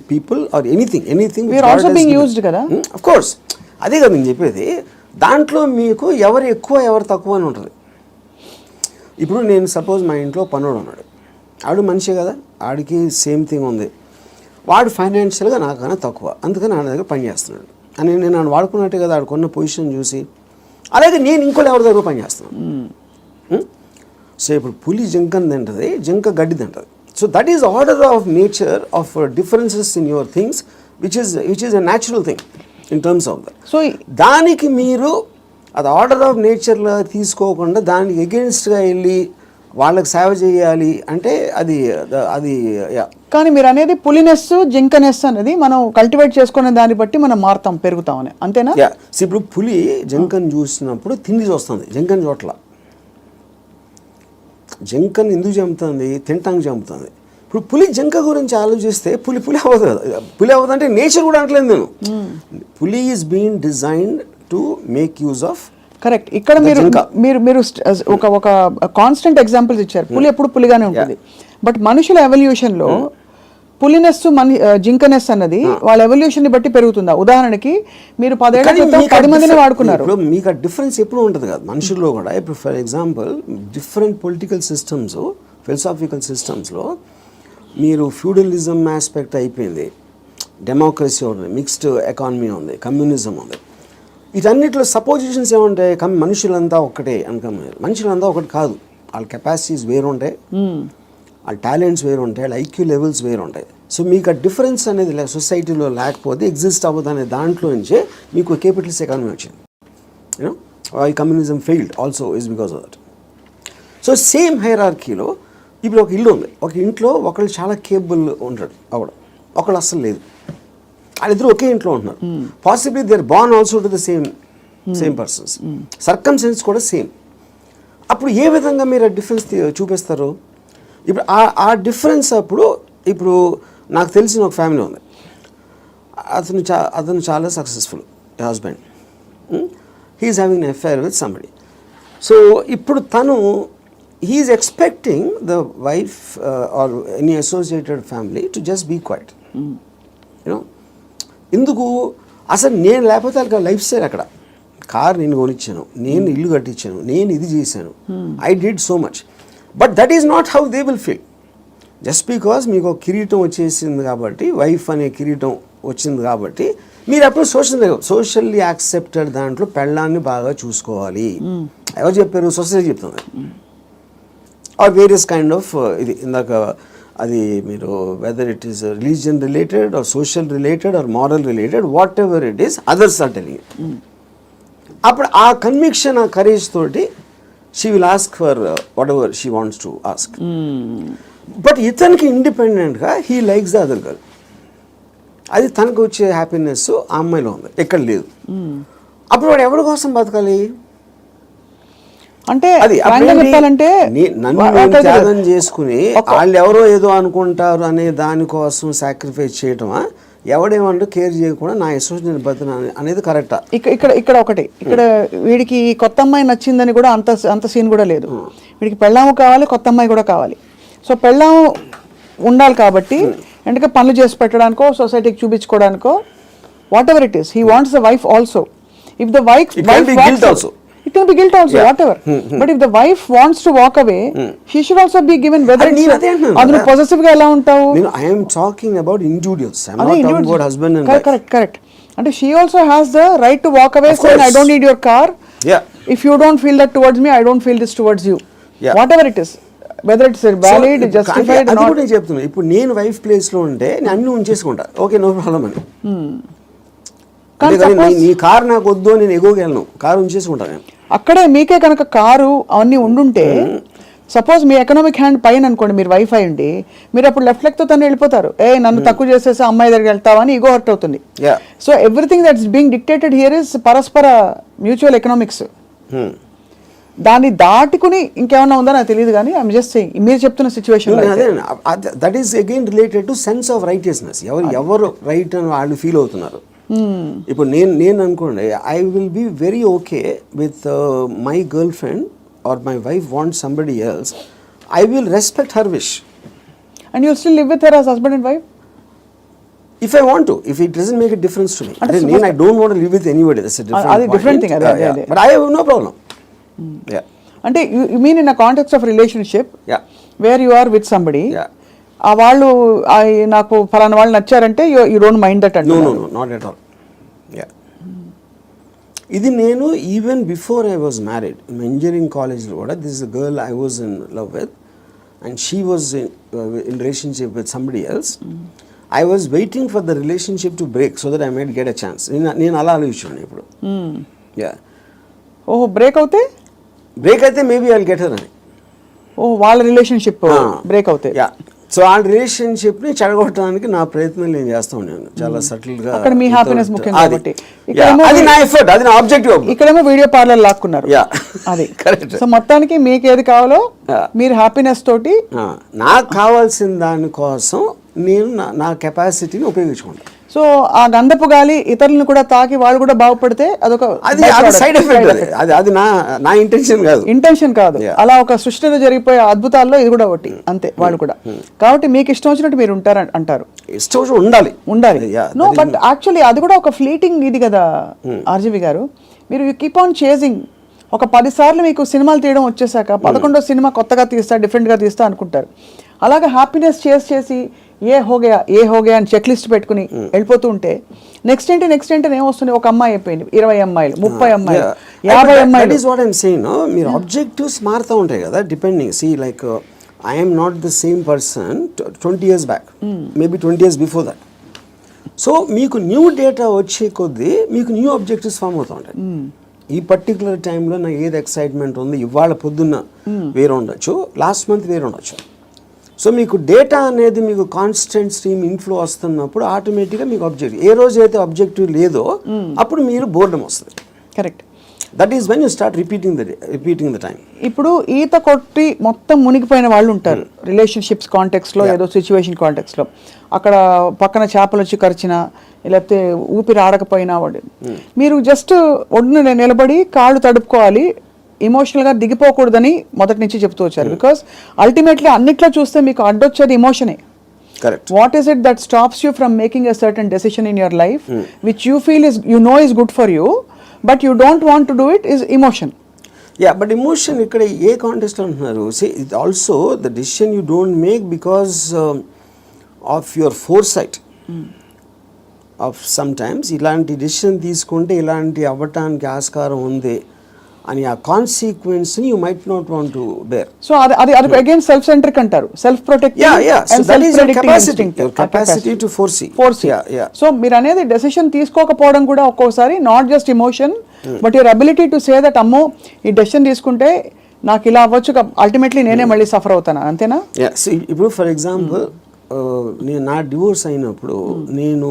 people or anything we're also being used కదా. ఆఫ్ కోర్స్, అదే కదా నేను చెప్పేది. దాంట్లో మీకు ఎవరు ఎక్కువ ఎవరు తక్కువ అని ఉంటుంది. ఇప్పుడు నేను సపోజ్ మా ఇంట్లో పనుడు ఉన్నాడు, ఆడు మనిషే కదా, ఆడికి సేమ్ థింగ్ ఉంది, వాడు ఫైనాన్షియల్గా నాకన్నా తక్కువ, అందుకని ఆడ దగ్గర పని చేస్తున్నాడు అని నేను నన్ను వాడుకున్నట్టే కదా ఆడుకున్న పొజిషన్ చూసి. అలాగే నేను ఇంకోటి ఎవరి దగ్గర పని చేస్తున్నాను. సో ఇప్పుడు పులి జింకని తింటుంది, జింక గడ్డి తింటుంది. So that is order of nature of differences in your things which is a natural thing in terms of that. So దానికి మీరు అది ఆర్డర్ ఆఫ్ నేచర్లో తీసుకోకుండా దానికి ఎగెన్స్ట్గా వెళ్ళి వాళ్ళకి సేవ చేయాలి అంటే అది కానీ మీరు అనేది పులినెస్ జింకనెస్ అనేది మనం కల్టివేట్ చేసుకునే దాన్ని బట్టి మనం మారుతాం, పెరుగుతాం అని, అంతేనా? ఇప్పుడు పులి జింకను చూసినప్పుడు తిండి చూస్తుంది, జింకను చోట్ల. జింకను ఎందుకు చంపుతుంది? తింటానికి చంపుతుంది. ఇప్పుడు పులి జింక గురించి ఆలోచిస్తే పులి అవ్వదు కదా. పులి అవ్వదు అంటే నేచర్ కూడా అంటలేదు నేను. పులి is being designed to make use of. Correct. ఇక్కడ మీరు ఒక కాన్స్టెంట్ ఎగ్జాంపుల్స్ ఇచ్చారు. పులి ఎప్పుడు పులిగానే ఉంటుంది, బట్ మనుషుల ఎవల్యూషన్ లో పులినెస్ జింకనెస్ అన్నది వాళ్ళ ఎవల్యూషన్ ని బట్టి పెరుగుతుందా? ఉదాహరణకి మీరు 10 ఏళ్ల క్రితం 10 మందిని వాడుకున్నారు, మీకు ఆ డిఫరెన్స్ ఎప్పుడు ఉంటుంది కదా మనుషుల్లో కూడా. ఇప్పుడు for example different political systems, philosophical సిస్టమ్స్లో మీరు ఫ్యూడలిజం ఆస్పెక్ట్ అయిపోయింది, డెమోక్రసీ ఉంది, మిక్స్డ్ ఎకానమీ ఉంది, కమ్యూనిజం ఉంది. వీటన్నిటిలో సపోజిషన్స్ ఏముంటాయి? మనుషులంతా ఒక్కటే అనుకున్నారు. మనుషులంతా ఒకటి కాదు, వాళ్ళ కెపాసిటీస్ వేరు ఉంటాయి, వాళ్ళ టాలెంట్స్ వేరు ఉంటాయి, వాళ్ళ ఐక్యూ లెవెల్స్ వేరు ఉంటాయి. సో మీకు ఆ డిఫరెన్స్ అనేది సొసైటీలో లేకపోతే ఎగ్జిస్ట్ అవ్వదు అనే దాంట్లో నుంచే మీకు క్యాపిటలిస్ట్ ఎకానమీ వచ్చింది. యూనో ఈ communism failed also is because of that. So same హైరార్కీలో ఇప్పుడు ఒక ఇల్లు ఉంది, ఒక ఇంట్లో ఒకళ్ళు చాలా కేపబుల్ ఉంటాడు అవడం, ఒకళ్ళు అస్సలు లేదు. వాళ్ళిద్దరు ఒకే ఇంట్లో ఉంటున్నారు. Possibly they are born also to the same persons, circumstances కూడా సేమ్. అప్పుడు ఏ విధంగా మీరు ఆ డిఫరెన్స్ చూపిస్తారు? ఇప్పుడు ఆ డిఫరెన్స్ అప్పుడు ఇప్పుడు నాకు తెలిసిన ఒక ఫ్యామిలీ ఉంది, అతను చాలా successful husband, he's having an affair with somebody. So ఇప్పుడు తను he's expecting the wife or any associated family to just be quiet. You know ఎందుకు? అసలు నేను లేకపోతే వాళ్ళకి లైఫ్ స్టైల్ అక్కడ, కార్ నేను కొనిచ్చాను, నేను ఇల్లు కట్టించాను, నేను ఇది చేశాను, I did so much, but that is not how they will feel. Just because మీకు ఒక కిరీటం వచ్చేసింది కాబట్టి, వైఫ్ అనే కిరీటం వచ్చింది కాబట్టి మీరు అప్పుడు సోషల్లీ యాక్సెప్టెడ్ దాంట్లో పెళ్ళాన్ని బాగా చూసుకోవాలి. ఎవరు చెప్పారు? సొసైటీ చెప్తుంది. ఆర్ వేరియస్ కైండ్ ఆఫ్ ఇది ఇందాక అది మీరు whether it is religion related or social related or moral related whatever it is others are telling. అప్పుడు ఆ కన్విక్షన్ ఆ కరేజ్ తోటి she will ask for whatever she wants to ask. But ఇతనికి ఇండిపెండెంట్గా he likes the other girl. అది తనకు వచ్చే happiness ఆ అమ్మాయిలో ఉంది, ఎక్కడ లేదు. అప్పుడు వాడు ఎవరి కోసం బతకాలి? అంటే అది చెప్పాలంటే నన్ను త్యాగం చేసుకుని వాళ్ళు ఎవరో ఏదో అనుకుంటారు అనే దానికోసం సాక్రిఫైస్ చేయటమా, ఎవడేమంటూ కేర్ చేయకుండా నా ఇష్టం నేను బతున్నా అనేది కరెక్టా? ఇక్కడ ఒకటి, ఇక్కడ వీడికి కొత్త అమ్మాయి నచ్చిందని కూడా అంత సీన్ కూడా లేదు. వీడికి పెళ్ళాము కావాలి, కొత్త అమ్మాయి కూడా కావాలి. సో పెళ్ళాము ఉండాలి కాబట్టి ఎందుకంటే పనులు చేసి పెట్టడానికో సొసైటీకి చూపించుకోవడానికో whatever it is he wants the wife also. If the wife it can be guilt also, whatever. But if the wife wants to walk away, she should also be given whether it's adu possessive ga ela untavu. I am talking about individuals. I am not talking about husband and wife. Correct. And she also has the right to walk away saying I don't need your car. If you don't feel that towards me, I don't feel this towards you. Whatever it is, whether it's valid, justified or not. అది కూడా చెప్తున్నా. ఇప్పుడు నేను wife place లో ఉంటే నేను అన్ని ఉంచేసుకుంటా, okay no problem అని. నీ కారు నాకు వద్దు, నేను ఎగోగలను, కారు ఉంచేసుకుంటా నేను. అక్కడే మీకే కనుక కారు అవన్నీ ఉండుంటే సపోజ్ మీ ఎకనామిక్ హ్యాండ్ పైన అనుకోండి, మీరు వైఫ్ అయ్యండి, మీరు అప్పుడు లెఫ్ట్ లెగ్ తో తను వెళ్ళిపోతారు. నన్ను తక్కువ చేసేసి అమ్మాయి దగ్గరికి వెళ్తావని ఈగో హర్ట్ అవుతుంది. So everything that's being dictated here is పరస్పర మ్యూచువల్ ఎకనామిక్స్. దాన్ని దాటుకుని ఇంకేమన్నా ఉందో నాకు తెలియదు, కానీ ఐఎమ్ జస్ట్ సేయింగ్ మీరు చెప్తున్న situation that is again related to sense of righteousness. ఎవరు రైట్ అని వాళ్ళు ఫీల్ అవుతున్నారు. ఇప్పుడు నేను అనుకోండి, I will be very okay with my girl friend or my wife want somebody else, I will respect her wish. And you still live with her as husband and wife if I want to, if it doesn't make a difference to me. I don't want to live with anybody, that's a different thing. But I have no problem. అంటే you mean in a context of relationship where you are with somebody, ఆ వాళ్ళు నాకు ఫలానా వాళ్ళు నచ్చారంటే you don't mind that అంటే? No not at all. ఇది నేను even before I was married engineering కాలేజ్లో కూడా this is a girl I was in love with and she was in relationship with somebody else. I was waiting for the relationship to break so that I might get a chance. నేను అలా ఆలోచించాను ఇప్పుడు. ఓహో break అయితే maybe I will get her అని. ఓహో వాళ్ళ relationship break అవుతాయి. సో ఆ రిలేషన్షిప్ని చెడగొట్టడానికి నా ప్రయత్నం నేను చేస్తూ ఉన్నాను చాలా సటిల్గా. అక్కడ మీ హ్యాపీనెస్ ముఖ్యం కాబట్టి అది నా ఎఫర్ట్, అది నా ఆబ్జెక్టివ్. ఇక్కడేమో వీడియో పార్లర్ లాక్కున్నారు. అది కరెక్ట్. సో మొత్తానికి మీకు ఏది కావాలో మీరు హ్యాపీనెస్ తోటి నాకు కావాల్సిన దానికోసం నేను నా కెపాసిటీని ఉపయోగించుకుంటాను. సో ఆ గంధపు గాలి ఇతరులను కూడా తాకి వాళ్ళు కూడా బాగుపడితే అదొక సైడ్ ఎఫెక్ట్. అది నా ఇంటెన్షన్ కాదు. అలా ఒక సృష్టిలో జరిగిపోయే అద్భుతాల్లో ఇది కూడా ఒకటి అంతే. వాళ్ళు కూడా కాబట్టి మీకు ఇష్టం వచ్చినట్టు మీరు ఉంటారు అంటారు. ఇష్టం ఉండాలి. నో బట్ యాక్చువల్లీ అది కూడా ఒక ఫ్లీటింగ్ ఇది కదా ఆర్జీవి గారు. మీరు యూ కీప్ ఆన్ చేజింగ్. ఒక 10 సార్లు మీకు సినిమాలు తీయడం వచ్చేసాక 11వ సినిమా కొత్తగా తీస్తా, డిఫరెంట్గా తీస్తా అనుకుంటారు. అలాగే హ్యాపీనెస్ చేసి ఏ హోగయా అని చెక్ లిస్ట్ పెట్టుకుని వెళ్ళిపోతూ ఉంటే నెక్స్ట్ ఏంటి ఏమొస్తుంది? ఒక అమ్మాయి అయిపోయింది, 20 అమ్మాయిలు, 30 అమ్మాయిలు, 50 అమ్మాయిలు. What I'm saying. మీరు ఆబ్జెక్టివ్స్ మారుతూ ఉంటాయి కదా depending. See like I'm not the same person 20 years back, maybe 20 years before that. So మీకు న్యూ డేటా వచ్చే కొద్దీ మీకు న్యూ ఆబ్జెక్టివ్స్ ఫామ్ అవుతూ ఉంటాయి. ఈ పర్టికులర్ టైంలో నాకు ఏది ఎక్సైట్మెంట్ ఉంది, ఇవాళ పొద్దున్న వేరే ఉండొచ్చు, లాస్ట్ మంత్ వేరే ఉండొచ్చు. సో మీకు డేటా అనేది మీకు కాన్స్టెంట్ స్ట్రీమ్ ఇన్ఫ్లో వస్తున్నప్పుడు ఆటోమేటిక్గా మీకు ఆబ్జెక్టివ్, ఏ రోజు అయితే ఆబ్జెక్టివ్ లేదో అప్పుడు మీరు బోర్డమ్ వస్తుంది. Correct. That is when you start repeating the time. ఇప్పుడు ఈత కొట్టి మొత్తం మునిగిపోయిన వాళ్ళు ఉంటారు రిలేషన్షిప్స్ కాంటెక్స్లో, ఏదో సిచ్యువేషన్ కాంటెక్స్లో. అక్కడ పక్కన చేపలు వచ్చి కరిచినా లేకపోతే ఊపిరి ఆడకపోయినా వాడు మీరు జస్ట్ ఒడ్డున నిలబడి కాళ్ళు తడుపుకోవాలి, ఇమోషనల్గా దిగిపోకూడదని మొదటి నుంచి చెప్తూ వచ్చారు. బికాస్ అల్టిమేట్లీ అన్నిట్లో చూస్తే మీకు అడ్డొచ్చేది ఇమోషనే. Correct. What is it that stops you from making a certain decision in your life which you feel is is good for you but you don't want to do it is emotion. Yeah, but emotion ఇక్కడ ఏ context అంటున్నారు? See, it also the decision you don't make because of your foresight. Of sometimes ఇలాంటి decision తీసుకుంటే ఇలాంటి అవ్వటానికి ఆస్కారం ఉంది అని ఆ కాన్సిక్వెన్స్ని you might not want to bear. So అది అగైన్ సెల్ఫ్ సెంట్రిక్ అంటారు, self protective and self predicting instinct, capacity to foresee. So మీరు అనేది డెసిషన్ తీసుకోకపోవడం కూడా ఒక్కోసారి not just emotion but your ability to say that అమ్మో ఈ డెసిషన్ తీసుకుంటే నాకు ఇలా అవ్వచ్చు, అల్టిమేట్లీ నేనే మళ్ళీ సఫర్ అవుతాను, అంతేనా? ఇప్పుడు ఫర్ ఎగ్జాంపుల్ నేను నా డివోర్స్ అయినప్పుడు నేను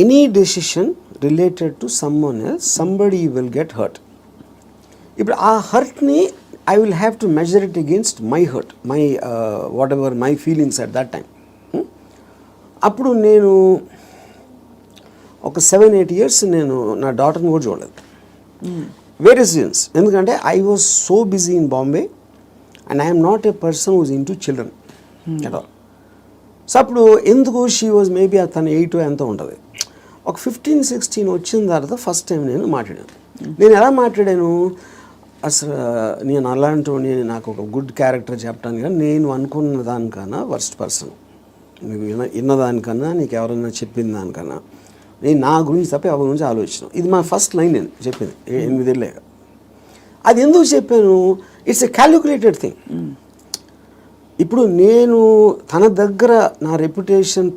any decision related to someone else somebody will get hurt. ఇప్పుడు ఆ హర్ట్ని I will have to measure it against my hurt, my whatever my feelings at that time. అప్పుడు నేను ఒక 7-8 years నేను నా డాటర్ని కూడా చూడలేదు. వేరియస్ రీజన్స్, ఎందుకంటే I was so busy in Bombay and I'm not a person who's into children at all. So అప్పుడు ఎందుకు షీ వాజ్ మేబీ తను 8 ఎంతో ఉంటుంది. ఒక 15-16 వచ్చిన తర్వాత ఫస్ట్ టైం నేను మాట్లాడాను. నేను ఎలా మాట్లాడాను, అసలు నేను అలాంటి నాకు ఒక గుడ్ క్యారెక్టర్ చెప్పడానికి కానీ నేను అనుకున్న దానికన్నా వర్స్ట్ పర్సన్, మీకు విన్నదానికన్నా నీకు ఎవరైనా చెప్పిన దానికన్నా నేను నా గురించి తప్ప ఎవరి గురించి ఆలోచన. ఇది మా ఫస్ట్ లైన్ నేను చెప్పింది 8 ఏళ్ళేక. అది ఎందుకు చెప్పాను, ఇట్స్ ఎ క్యాలిక్యులేటెడ్ థింగ్. ఇప్పుడు నేను తన దగ్గర నా రెప్యుటేషన్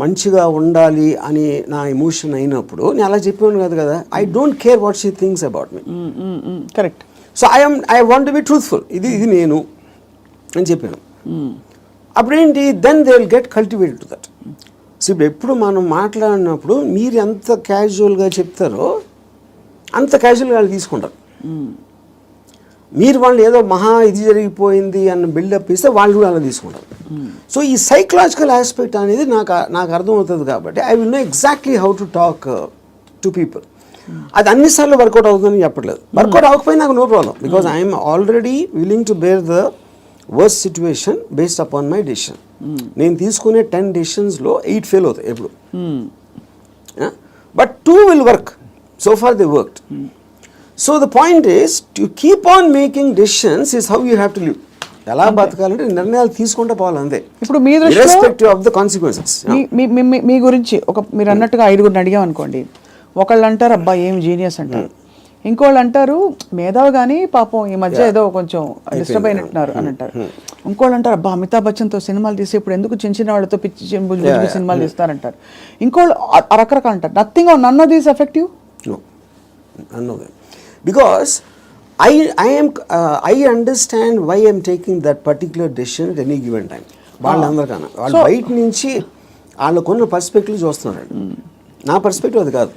మంచిగా ఉండాలి అని నా ఎమోషన్ అయినప్పుడు నేను అలా చెప్పాను కాదు కదా. I don't care what she thinks about me. Correct. So I want to be truthful, ఇది నేను అని చెప్పాను. అప్పుడేంటి, then they will get cultivated to that. So ఇప్పుడు ఎప్పుడు మనం మాట్లాడినప్పుడు మీరు ఎంత క్యాజువల్గా చెప్తారో అంత క్యాజువల్గా వాళ్ళు తీసుకుంటారు. మీరు వాళ్ళు ఏదో మహా ఇది జరిగిపోయింది అన్న బిల్డప్ ఇస్తే వాళ్ళు కూడా అలా తీసుకుంటారు. సో ఈ సైకలాజికల్ ఆస్పెక్ట్ అనేది నాకు అర్థమవుతుంది కాబట్టి I will know exactly how to talk to people. అది అన్నిసార్లు వర్కౌట్ అవుతుందని చెప్పట్లేదు. వర్కౌట్ అవ్వకపోయినా నాకు no problem, because I'm already willing to bear the worst situation based upon my decision. నేను తీసుకునే 10 డెసిషన్స్లో 8 ఫెయిల్ అవుతాయి ఎప్పుడు, but 2 will work. So far they worked. So the point is to keep on making decisions is how you have to live. ఎలా బతకాలంటే నిర్ణయాలు తీసుకుంటే పోవాలి అంతే. ఇప్పుడు మీ దృష్టిలో ఇర్రెస్పెక్టివ్ ఆఫ్ ద కాన్సిక్వెన్సెస్. మీ గురించి మీరు అన్నట్టుగా 5 అడిగాం అనుకోండి, ఒకళ్ళు అంటారు అబ్బా ఏం జీనియస్ అంటారు, ఇంకోళ్ళు అంటారు మేధావి కానీ పాపం ఈ మధ్య ఏదో కొంచెం డిస్టర్బ్ అయినట్టున్నారు అని అంటారు, ఇంకోళ్ళు అంటారు అబ్బా అమితాబ్ బచ్చన్తో సినిమాలు తీసి ఇప్పుడు ఎందుకు చిన్న చిన్న వాళ్ళతో పిచ్చి సినిమాలు తీస్తారంటారు, ఇంకోళ్ళు రకరకాలు అంటారు. Nothing or none of these effective. None of them. Because I understand why I am taking that particular decision at any given time. వాళ్ళందరికన్నా వాళ్ళు బయట నుంచి వాళ్ళకున్న పర్స్పెక్టివ్ చూస్తున్నారు. నా పర్స్పెక్టివ్ అది కాదు.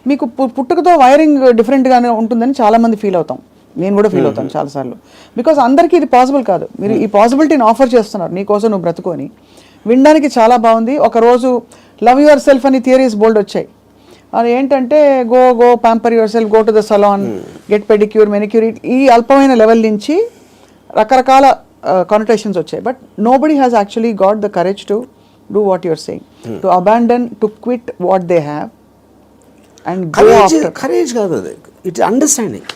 మీకు పుట్టుకతో వైరింగ్ డిఫరెంట్గానే ఉంటుందని చాలా మంది ఫీల్ అవుతాం, నేను కూడా ఫీల్ అవుతాను చాలాసార్లు. బికాస్ అందరికీ ఇది పాసిబుల్ కాదు. మీరు ఈ పాసిబిలిటీని ఆఫర్ చేస్తున్నారు, నీకోసం నువ్వు బ్రతుకొని వినడానికి చాలా బాగుంది. ఒకరోజు లవ్ యువర్ సెల్ఫ్ అని థియరీస్ బోల్డ్ వచ్చాయి. అది ఏంటంటే go pamper your self, go to the salon, get pedicure, manicure, ఈ అల్పమైన లెవెల్ నుంచి రకరకాల కానోటేషన్స్ వచ్చాయి. But nobody has actually got the courage to do what your saying, to abandon, to quit what they have and go after. Courage కాదు అది, it understanding.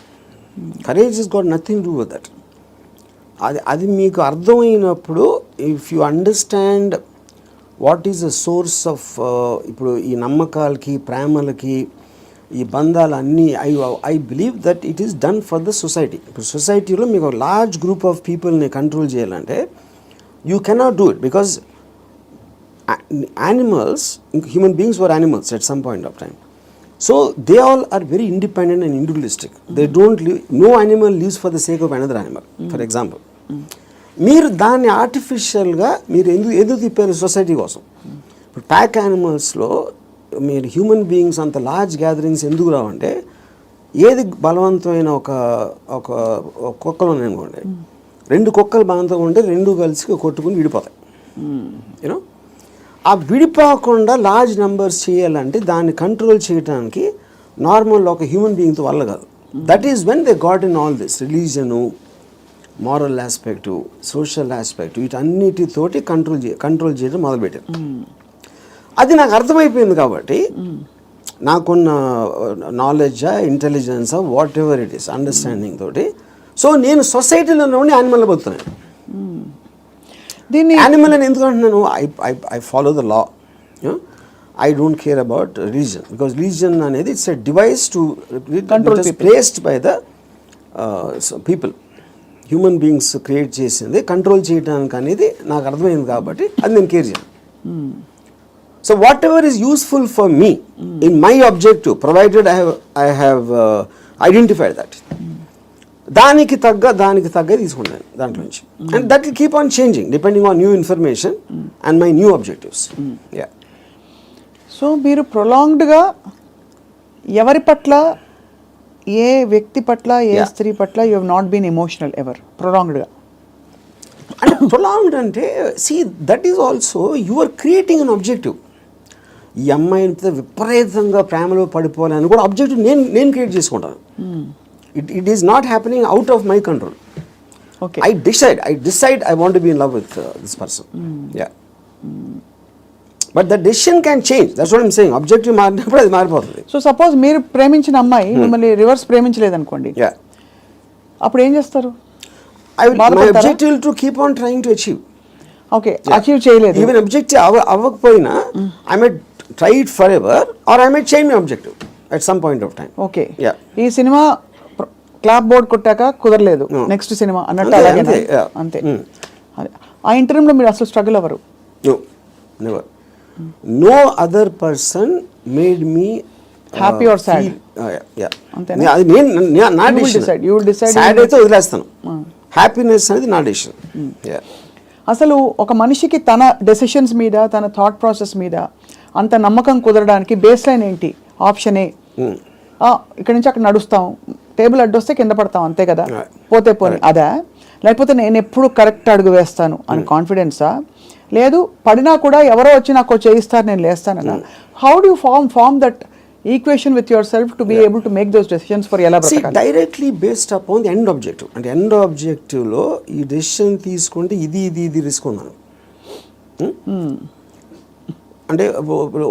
Courage is got nothing to do with that. అది మీకు అర్థమైనప్పుడు, if you understand what is the source of, ఇప్పుడు ఈ నమ్మకాలకి ప్రేమలకి ఈ బంధాలన్నీ, I believe that it is done for the society. ఇప్పుడు సొసైటీలో మీకు లార్జ్ గ్రూప్ ఆఫ్ పీపుల్ని కంట్రోల్ చేయాలంటే you cannot do it, because animals, human beings were animals at some point of time. So they all are very independent and individualistic. They don't live, no animal lives for the sake of another animal. For example, మీరు దాన్ని ఆర్టిఫిషియల్గా మీరు ఎందుకు తిప్పారు society కోసం? ఇప్పుడు pack యానిమల్స్లో మీరు human beings అంత లార్జ్ గ్యాదరింగ్స్ ఎందుకు రావంటే, ఏది బలవంతమైన ఒక కుక్కలు అనుకోండి, 2 కుక్కలు బలవంతంగా ఉంటే 2 కలిసి కొట్టుకుని విడిపోతాయి. యూనో, ఆ విడిపోకుండా లార్జ్ నెంబర్స్ చేయాలంటే దాన్ని కంట్రోల్ చేయడానికి నార్మల్ ఒక హ్యూమన్ బీయింగ్తో వల్ల కాదు. That is when they got in all this religion, moral aspect, social aspect, వీటన్నిటితోటి కంట్రోల్ చేయడం మొదలుపెట్టారు. అది నాకు అర్థమైపోయింది కాబట్టి నాకున్న నాలెడ్జా, ఇంటెలిజెన్సా, whatever it is, understanding తోటి, సో నేను సొసైటీలో ఉండి యానిమల్ బతుకుతున్నాను. దీన్ని యానిమల్ అని ఎందుకు అంటున్నాను? I follow the law. I don't care about religion, because religion అనేది it's a device to Control it is people. placed by the people, human beings create చేసింది కంట్రోల్ చేయడానికి అనేది నాకు అర్థమైంది కాబట్టి అది నేను కేర్ చేయను. So what ever is useful for me in my objective provided I have identified that, దానికి తగ్గ తీసుకున్నాను దాంట్లో నుంచి. And that will keep on changing depending on new information and my new objectives. Yeah. So మీరు ప్రొలాంగ్డ్గా ఎవరి పట్ల, ఏ వ్యక్తి పట్ల, ఏ Yeah. స్త్రీ పట్ల you have not been emotional ever ప్రొలాంగ్డ్గా? అంటే ప్రొలాంగ్డ్ అంటే see that is also you are creating an objective. ఈ అమ్మాయితో విపరీతంగా ప్రేమలో పడిపోవాలని కూడా ఆబ్జెక్టివ్ నేను క్రియేట్ చేసుకుంటాను. It is not happening out of my control. Okay. I decide I want to be in love with this person. Yeah. But the decision can change. That's what I'm saying. Objective మారినప్పుడు అది మారిపోతుంది. So suppose మీరు ప్రేమించిన అమ్మాయి మిమ్మల్ని reverse ప్రేమించలేదనుకోండి, Yeah. అప్పుడు ఏం చేస్తారు? My బాధపడతారా? objective will to keep on trying to achieve. Okay, achieve చేయలేదు. Even objective అవ్వకపోయినా I may try it forever or I may change my objective at some point of time. Okay. Yeah. ఈ cinema clap board కొట్టాక కుదరలేదు, No. Next cinema అన్నట్టు అంతే, అలాగే అంతే, yeah. అంతే. అదే. ఆ ఇంటర్వ్యూలో మీరు అసలు స్ట్రగుల్ అవ్వరు? No, never. No other person made me Happy or sad? Yeah. అంతేనా? అది నా You will decision. decide. You will decide. Sad అయితే వదిలేస్తాను. హ్యాపీనెస్ అనేది నా డెసిషన్. అసలు ఒక మనిషికి తన డెసిషన్స్ మీద, తన థాట్ ప్రాసెస్ మీద అంత నమ్మకం కుదరడానికి బేస్ లైన్ ఏంటి? ఆప్షన్ ఏ, ఇక్కడ నుంచి అక్కడ నడుస్తాం, టేబుల్ అడ్డొస్తే కింద పడతాం, అంతే కదా, పోతే పోనీ అదా? లేకపోతే నేను ఎప్పుడు కరెక్ట్ అడుగు వేస్తాను అని కాన్ఫిడెన్సా? లేదు పడినా కూడా ఎవరో వచ్చి నాకు చేయిస్తారు, నేను లేస్తానన్నా? How do you form that equation with yourself to be able to make those decisions for ఎలా బ్రతకాలి? Directly based upon the end objective. అంటే ఎండ్ ఆబ్జెక్టివ్లో ఈ డెసిషన్ తీసుకుంటే ఇది రిస్క్ ఉన్నాను. అంటే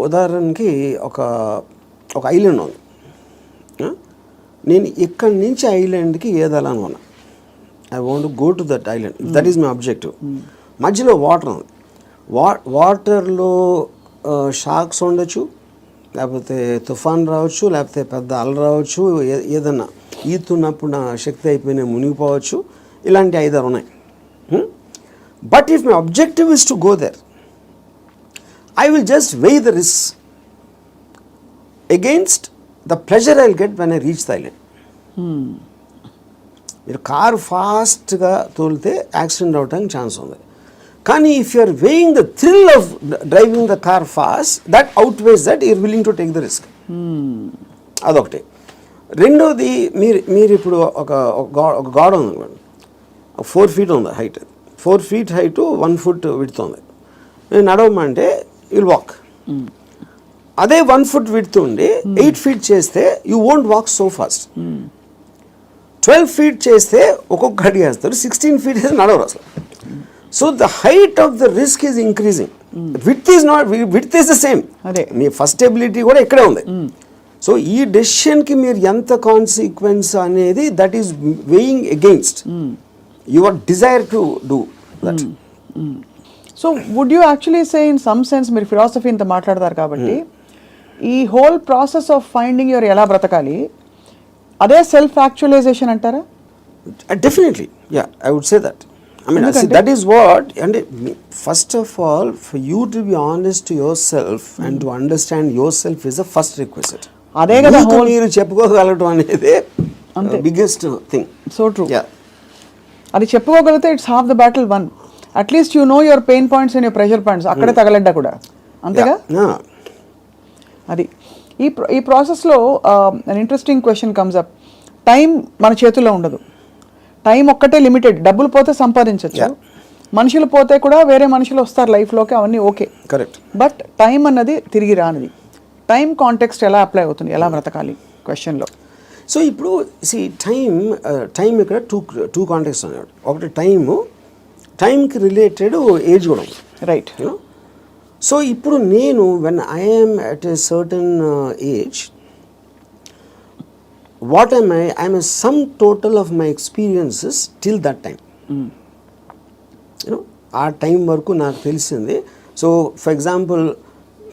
ఉదాహరణకి ఒక ఐలాండ్ ఉంది. నేను ఇక్కడి నుంచి ఐలాండ్కి ఏదాలని ఉన్నా. I want go to that island, that is my objective. మధ్యలో వాటర్ ఉంది. వాటర్లో షార్క్స్ ఉండొచ్చు, లేకపోతే తుఫాన్ రావచ్చు, లేకపోతే పెద్ద అల రావచ్చు, ఏదన్నా ఈతున్నప్పుడు నా శక్తి అయిపోయినా మునిగిపోవచ్చు. ఇలాంటి 5-6 ఉన్నాయి. But if my objective is to go there, I will just weigh the risks against the pleasure I'll get when I reach the island. మీరు కారు ఫాస్ట్గా తోలితే యాక్సిడెంట్ అవడానికి ఛాన్స్ ఉంది. కానీ if you are weighing the thrill of driving the car fast, that outweighs that you're willing to take the risk. అదొకటి. రెండోది, మీరు ఇప్పుడు ఒక గోడ ఉంది, 4 feet ఉంది height, 4 feet height 1 foot width ఉంది. నేను నడవమంటే యుల్ వాక్. అదే 1 foot విడ్త్ ఉండి 8 feet చేస్తే you won't walk so fast. 12 feet చేస్తే ఒక్కొక్క అడిగి వేస్తారు, 16 feet చేస్తే నడవరు అసలు. So the height of the risk is increasing. Width is the same. Me first ability కూడా ఇక్కడే ఉంది. సో ఈ డెసిషన్కి మీరు ఎంత కాన్సిక్వెన్స్ అనేది that is weighing against your desire to do that. So would you actually say in some sense, మీరు philosophy ఇంత మాట్లాడతారు కాబట్టి, ఈ whole process of finding your ఎలా బ్రతకాలి అదే సెల్ఫ్ యాక్చువలైజేషన్ అంటారా? Definitely, yeah, I would say that. I mean, see, that is what, and first of all, for you to be honest to yourself and to understand yourself is the first requisite. అదే కదా మీరు చెప్పుకోగలటం అనేది biggest thing. So true. Yeah. అది చెప్పుకోగలిగితే it's half the battle won. At least you know your pain points and your pressure points, అక్కడే తగలడ్డా కూడా, అంతేగా? అది ఈ ప్రాసెస్లో an interesting question comes up. Time మన చేతుల్లో ఉండదు. టైం ఒక్కటే లిమిటెడ్. డబ్బులు పోతే సంపాదించవచ్చు, మనుషులు పోతే కూడా వేరే మనుషులు వస్తారు లైఫ్లోకి, అవన్నీ ఓకే, కరెక్ట్. బట్ టైం అన్నది తిరిగి రానిది. టైం కాంటెక్స్ట్ ఎలా అప్లై అవుతుంది, ఎలా బ్రతకాలి క్వశ్చన్లో? సో ఇప్పుడు టైం ఇక్కడ టూ కాంటెక్స్ట్ అన్నాడు. ఒకటి టైంకి రిలేటెడ్ ఏజ్ కూడా ఉంది, రైట్? సో ఇప్పుడు నేను when I'm at a certain age, what am I? I am a sum total of my experiences till that time. ఆ టైం వరకు నాకు తెలిసింది. సో ఫర్ ఎగ్జాంపుల్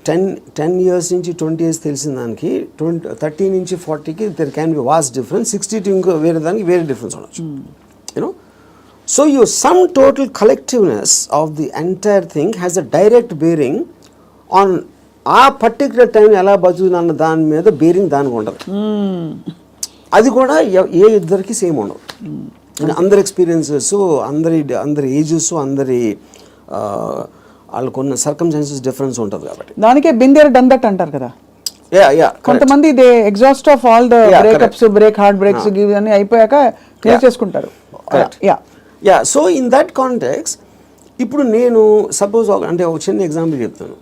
10 years నుంచి 20 years తెలిసిన దానికి 30 నుంచి 40కి there can be vast difference, 60 to ఇంకో వేరే దానికి వేరే డిఫరెన్స్ ఉండొచ్చు. You know, so your sum total collectiveness of the entire thing has a direct bearing on ఆ పర్టికులర్ టైం ఎలా బతుకుతున్న దాని మీద బేరింగ్ దానికి ఉండదు. అది కూడా ఏ ఇద్దరికి సేమ్ ఉండదు. అందరి ఎక్స్పీరియన్సెస్, అందరి ఏజెస్, అందరి వాళ్ళకున్న సర్కమ్స్టాన్సెస్ డిఫరెన్స్ ఉంటుంది కాబట్టి దానికే బిందేర్ డన్ దట్ అంటారు కదా. కొంతమంది they exhaust of all the breakups, break heart breaks అన్ని అయిపోయాక క్లియర్ చేసుకుంటారు. Yeah, so in that context ఇప్పుడు నేను సపోజ్ అంటే ఒక చిన్న ఎగ్జాంపుల్ చెప్తాను.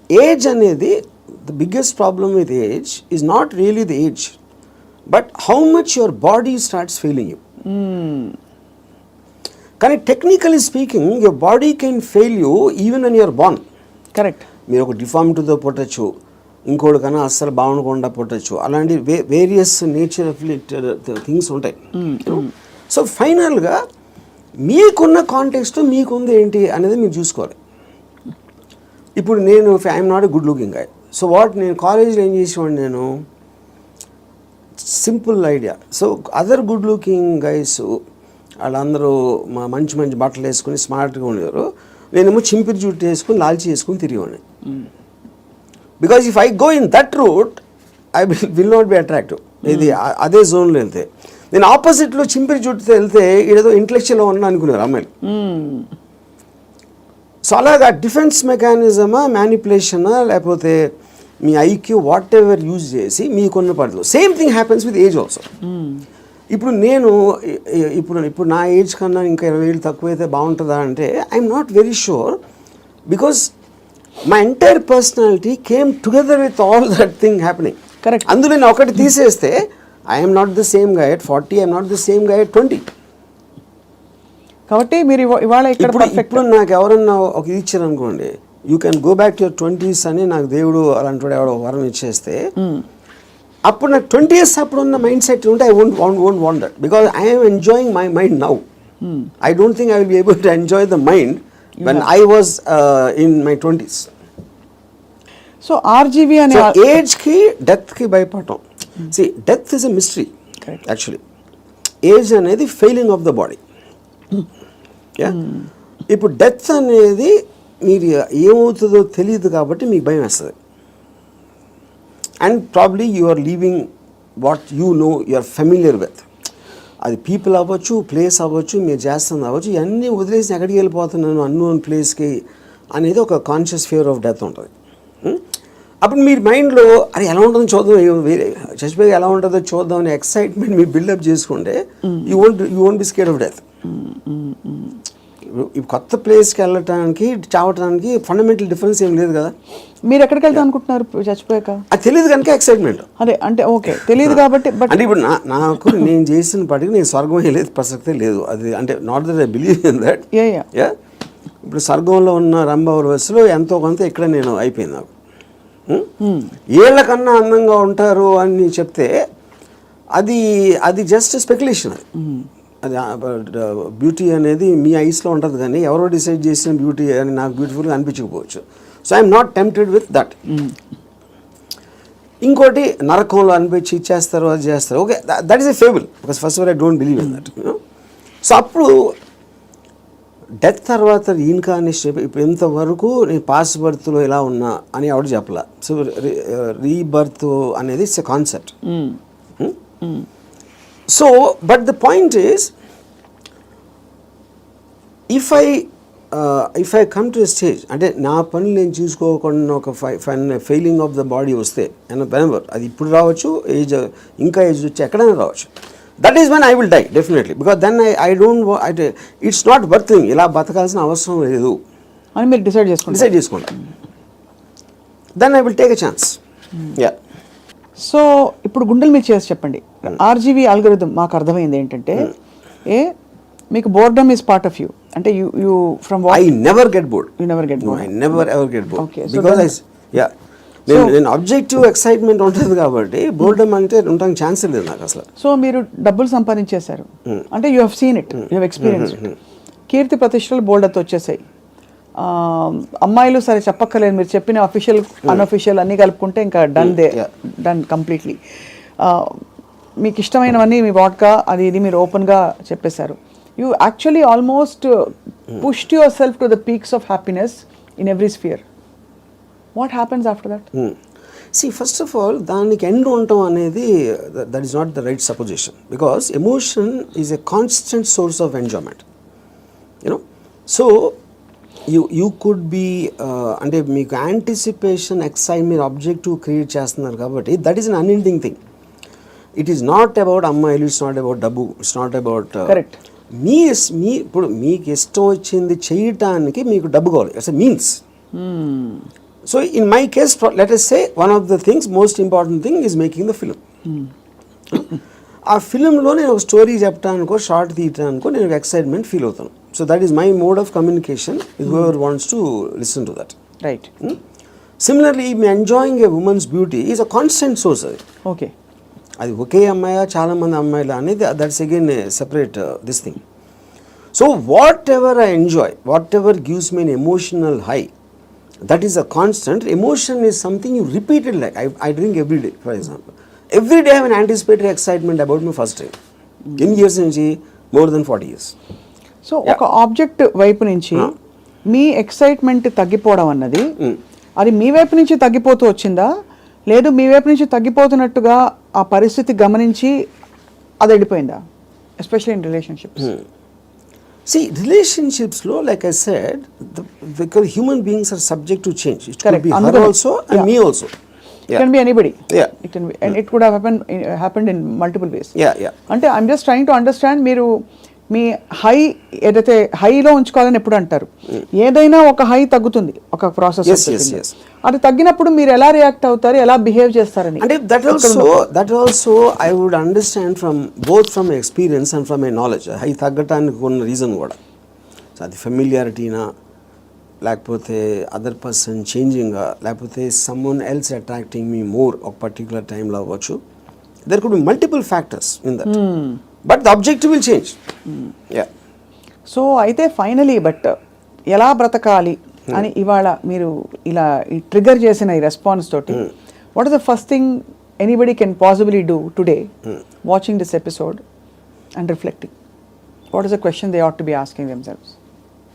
ఏజ్ అనేది the biggest problem with age is not really the age, but how much your body starts failing you. కానీ technically speaking your body can fail you even when you're born. Correct. మీరు ఒక డిఫార్మిటీతో పుట్టచ్చు, ఇంకోటి కన్నా అస్సలు బాగుండకుండా పుట్టచ్చు, అలాంటి various nature of things ఉంటాయి. So ఫైనల్గా మీకున్న కాంటెక్స్ట్ మీకుంది ఏంటి అనేది మీరు చూసుకోవాలి. ఇప్పుడు నేను I'm not a good looking guy, so నేను కాలేజ్లో ఏం చేసేవాడిని, నేను simple idea. So other good looking guys వాళ్ళందరూ మంచి మంచి బట్టలు వేసుకుని స్మార్ట్గా ఉండేవారు, నేనేమో చింపిరి జుట్టు వేసుకుని లాల్చి వేసుకుని తిరిగేవాడిని. Because if I go in that route I will not be attractive. ఇది అదే జోన్లో వెళ్తే, నేను ఆపోజిట్లో చింపిరి జుట్టుతో వెళ్తే ఏదో ఇంటలెక్చువల్గా ఉన్నా అనుకునేవారు అమ్మాయిలు. సో అలాగా డిఫెన్స్ మెకానిజమా, మ్యానిపులేషనా, లేకపోతే మీ ఐక్యూ వాట్ ఎవర్ యూజ్ చేసి మీకున్న పడదు. Same thing happens with age also. ఇప్పుడు నేను ఇప్పుడు నా ఏజ్ కన్నా ఇంకా 20 ఏళ్ళు తక్కువైతే బాగుంటుందా అంటే I'm not very sure, because my entire personality came together with all that thing happening. Correct. అందులో నేను ఒకటి తీసేస్తే I'm not the same guy at 40, I'm not the same guy at 20. కాబట్టి మీరు ఇవాళ ఇప్పుడు నాకు ఎవరన్నా ఒక ఇది ఇచ్చారు అనుకోండి, you can go back to your 20s అని నాకు దేవుడు అలాంటి ఎవడో వరం ఇచ్చేస్తే, అప్పుడు నాకు 20 years అప్పుడు ఉన్న మైండ్ సెట్ ఉంటే I won't want that, because I'm enjoying my mind now. I don't think I will be able to enjoy the mind when I was in my 20s. So RGV అనే ఏజ్కి డెత్కి భయపడటం. See death is a mystery actually. Age అనేది failing of the body. ఇప్పుడు death అనేది మీరు ఏమవుతుందో తెలియదు కాబట్టి మీకు భయం వేస్తుంది. And probably you are leaving what you no, you are familiar with. అది పీపుల్ అవ్వచ్చు, ప్లేస్ అవ్వచ్చు, మీరు చేస్తుంది అవ్వచ్చు, ఇవన్నీ వదిలేసి ఎక్కడికి వెళ్ళిపోతున్నాను అన్నోన్ ప్లేస్కి అనేది ఒక కాన్షియస్ ఫియర్ ఆఫ్ డెత్ ఉంటుంది. అప్పుడు మీరు మైండ్లో అది ఎలా ఉంటుందో చూద్దాం, వేరే చచ్చిపోయి ఎలా ఉంటుందో చూద్దాం అనే ఎక్సైట్మెంట్ మీరు బిల్డప్ చేసుకుంటే you won't be scared of death. కొత్త ప్లేస్కి వెళ్ళటానికి, చావటానికి ఫండమెంటల్ డిఫరెన్స్ ఏం లేదు కదా. మీరు ఎక్కడికి వెళ్తాం అనుకుంటున్నారు చచ్చిపోయాక? అది తెలియదు కనుక ఎక్సైట్మెంట్. అదే అంటే ఓకే తెలియదు కాబట్టి. అంటే ఇప్పుడు నాకు నేను చేసిన పటికి నేను స్వర్గం వెళ్ళేది ప్రసక్తే లేదు. అది అంటే not that I believe in that. ఇప్పుడు స్వర్గంలో ఉన్న రంభవరవస్సులో ఎంతో కొంత ఇక్కడ నేను అయిపోయింది. నాకు ఏళ్ళకన్నా అందంగా ఉంటారు అని చెప్తే అది జస్ట్ స్పెక్యులేషన్. అది బ్యూటీ అనేది మీ ఐస్లో ఉంటుంది, కానీ ఎవరో డిసైడ్ చేసిన బ్యూటీ అని నాకు బ్యూటిఫుల్గా అనిపించకపోవచ్చు. So I'm not tempted with that. ఇంకోటి నరకంలో అనిపించి ఇచ్చేస్తారు, అది చేస్తారు, okay, that is a fable, because first I don't believe in that. So అప్పుడు డెత్ తర్వాత రీఇన్కార్నేషన్, ఇప్పుడు ఇంతవరకు నేను పాస్ట్ బర్త్లో ఎలా ఉన్నా అని ఎవడు చెప్పలా. సో రీబర్త్ అనేది it's a concept. So but the point is, if I come to a stage, అంటే నా పనులు నేను చూసుకోకుండా ఒక ఫెయిలింగ్ ఆఫ్ ద బాడీ వస్తే, అండ్ వెనెవర్ అది ఇప్పుడు రావచ్చు, ఇంకా ఏజ్ వచ్చి ఎక్కడైనా రావచ్చు, that is when I will die definitely, because then I don't, it's not worthing, ఇలా బతకాల్సిన అవసరం లేదు అని మీరు డిసైడ్ చేసుకుంటా. Then I will take a chance. Yeah. So ఇప్పుడు గుండెలు మీరు చేసి చెప్పండి, ఆర్జీవీ అల్గోరిథం మాకు అర్థమైంది ఏంటంటే, మీకు boredom is part of you, అంటే you from I never get bored. You never get bored. I never ever get bored. Okay, so because నేను ఆబ్జెక్టివ్ ఎక్సైట్మెంట్ ఉంటుంది కాబట్టి బోర్డమ్ అంటే ఉండడానికి ఛాన్స్ లేదు నాకు అసలు. సో మీరు డబ్బులు సంపాదించేశారు, అంటే you have seen it, you have experience. కీర్తి ప్రతిష్టలు బోల్డర్తో వచ్చేసాయి, అమ్మాయిలు సరే చెప్పక్కర్లేదు, మీరు చెప్పిన అఫీషియల్ అన్అఫీషియల్ అన్నీ కలుపుకుంటే ఇంకా డన్ కంప్లీట్లీ. మీకు ఇష్టమైనవన్నీ మీ వాట్గా అది ఇది మీరు ఓపెన్గా చెప్పేశారు. You actually almost pushed yourself to the peaks of happiness in every sphere. What happens after that? See, first of all, దానికి ఎండ్ ఉండటం అనేది that is not the right supposition, because emotion is a constant source of enjoyment, you know. So you could be అంటే మీకు anticipation, excitement, objective create చేస్తున్నారు కాబట్టి that is an unending thing. It is not about అమ్మాయిలు, it's not about డబ్బు, it's not about correct. మీ ఇప్పుడు మీకు ఇష్టం వచ్చింది చేయటానికి మీకు డబ్బు కావాలి, it's a means. So in my case, let us say one of the things, most important thing is making the film. ఆ ఫిలింలో నేను ఒక స్టోరీ చెప్పడానికో షార్ట్ తీయటానికో నేను ఎక్సైట్మెంట్ ఫీల్ అవుతాను. So that is my mode of communication with whoever wants to listen to that. Right. Similarly me enjoying A women's beauty is a constant source. అది okay, అది ఒకే అమ్మాయా చాలామంది అమ్మాయిలు అనేది that's again separate this thing. So what ever I enjoy, what ever gives me N emotional high, that is a constant. Emotion is something you repeat it, like I drink every day, for example. Every day I have an anticipatory excitement about my first time. Eన్ని years నుంచి? More than 40 years. So ఒక object వైపు నుంచి మీ excitement తగ్గిపోవడం అన్నది అది మీ వైపు నుంచి తగ్గిపోతూ వచ్చిందా, లేదు మీ వైపు నుంచి తగ్గిపోతున్నట్టుగా ఆ పరిస్థితి గమనించి అది వెళ్ళిపోయిందా? Especially in relationships. See, relationships lo, like I said, because human beings are subject to change. It could be her also and me also. It can be anybody. Yeah. It can be, and it could have happened in multiple ways. Yeah. అంటే I'm just trying to understand, మీరు మీ high ఏదైతే హైలో ఉంచుకోవాలని ఎప్పుడు అంటారు, ఏదైనా ఒక high తగ్గుతుంది ఒక ప్రాసెస్. Yes. అది తగ్గినప్పుడు మీరు ఎలా రియాక్ట్ అవుతారు, ఎలా బిహేవ్ చేస్తారని? అంటే that also I would understand from both from experience and from my knowledge. High తగ్గటానికి ఉన్న రీజన్ కూడా, సో అది ఫెమిలియారిటీనా, లేకపోతే అదర్ పర్సన్ చేంజింగా, లేకపోతే someone else attracting me more ఒక పర్టికులర్ టైంలో అవ్వచ్చు. There could be multiple factors in that, but the objective will change. So అయితే ఫైనలీ బట్ ఎలా బ్రతకాలి అని ఇవాళ మీరు ఇలా ట్రిగర్ చేసిన ఈ రెస్పాన్స్ తోటి, what is the first thing anybody can possibly do today watching this episode and reflecting? What is the question they ought to be asking themselves?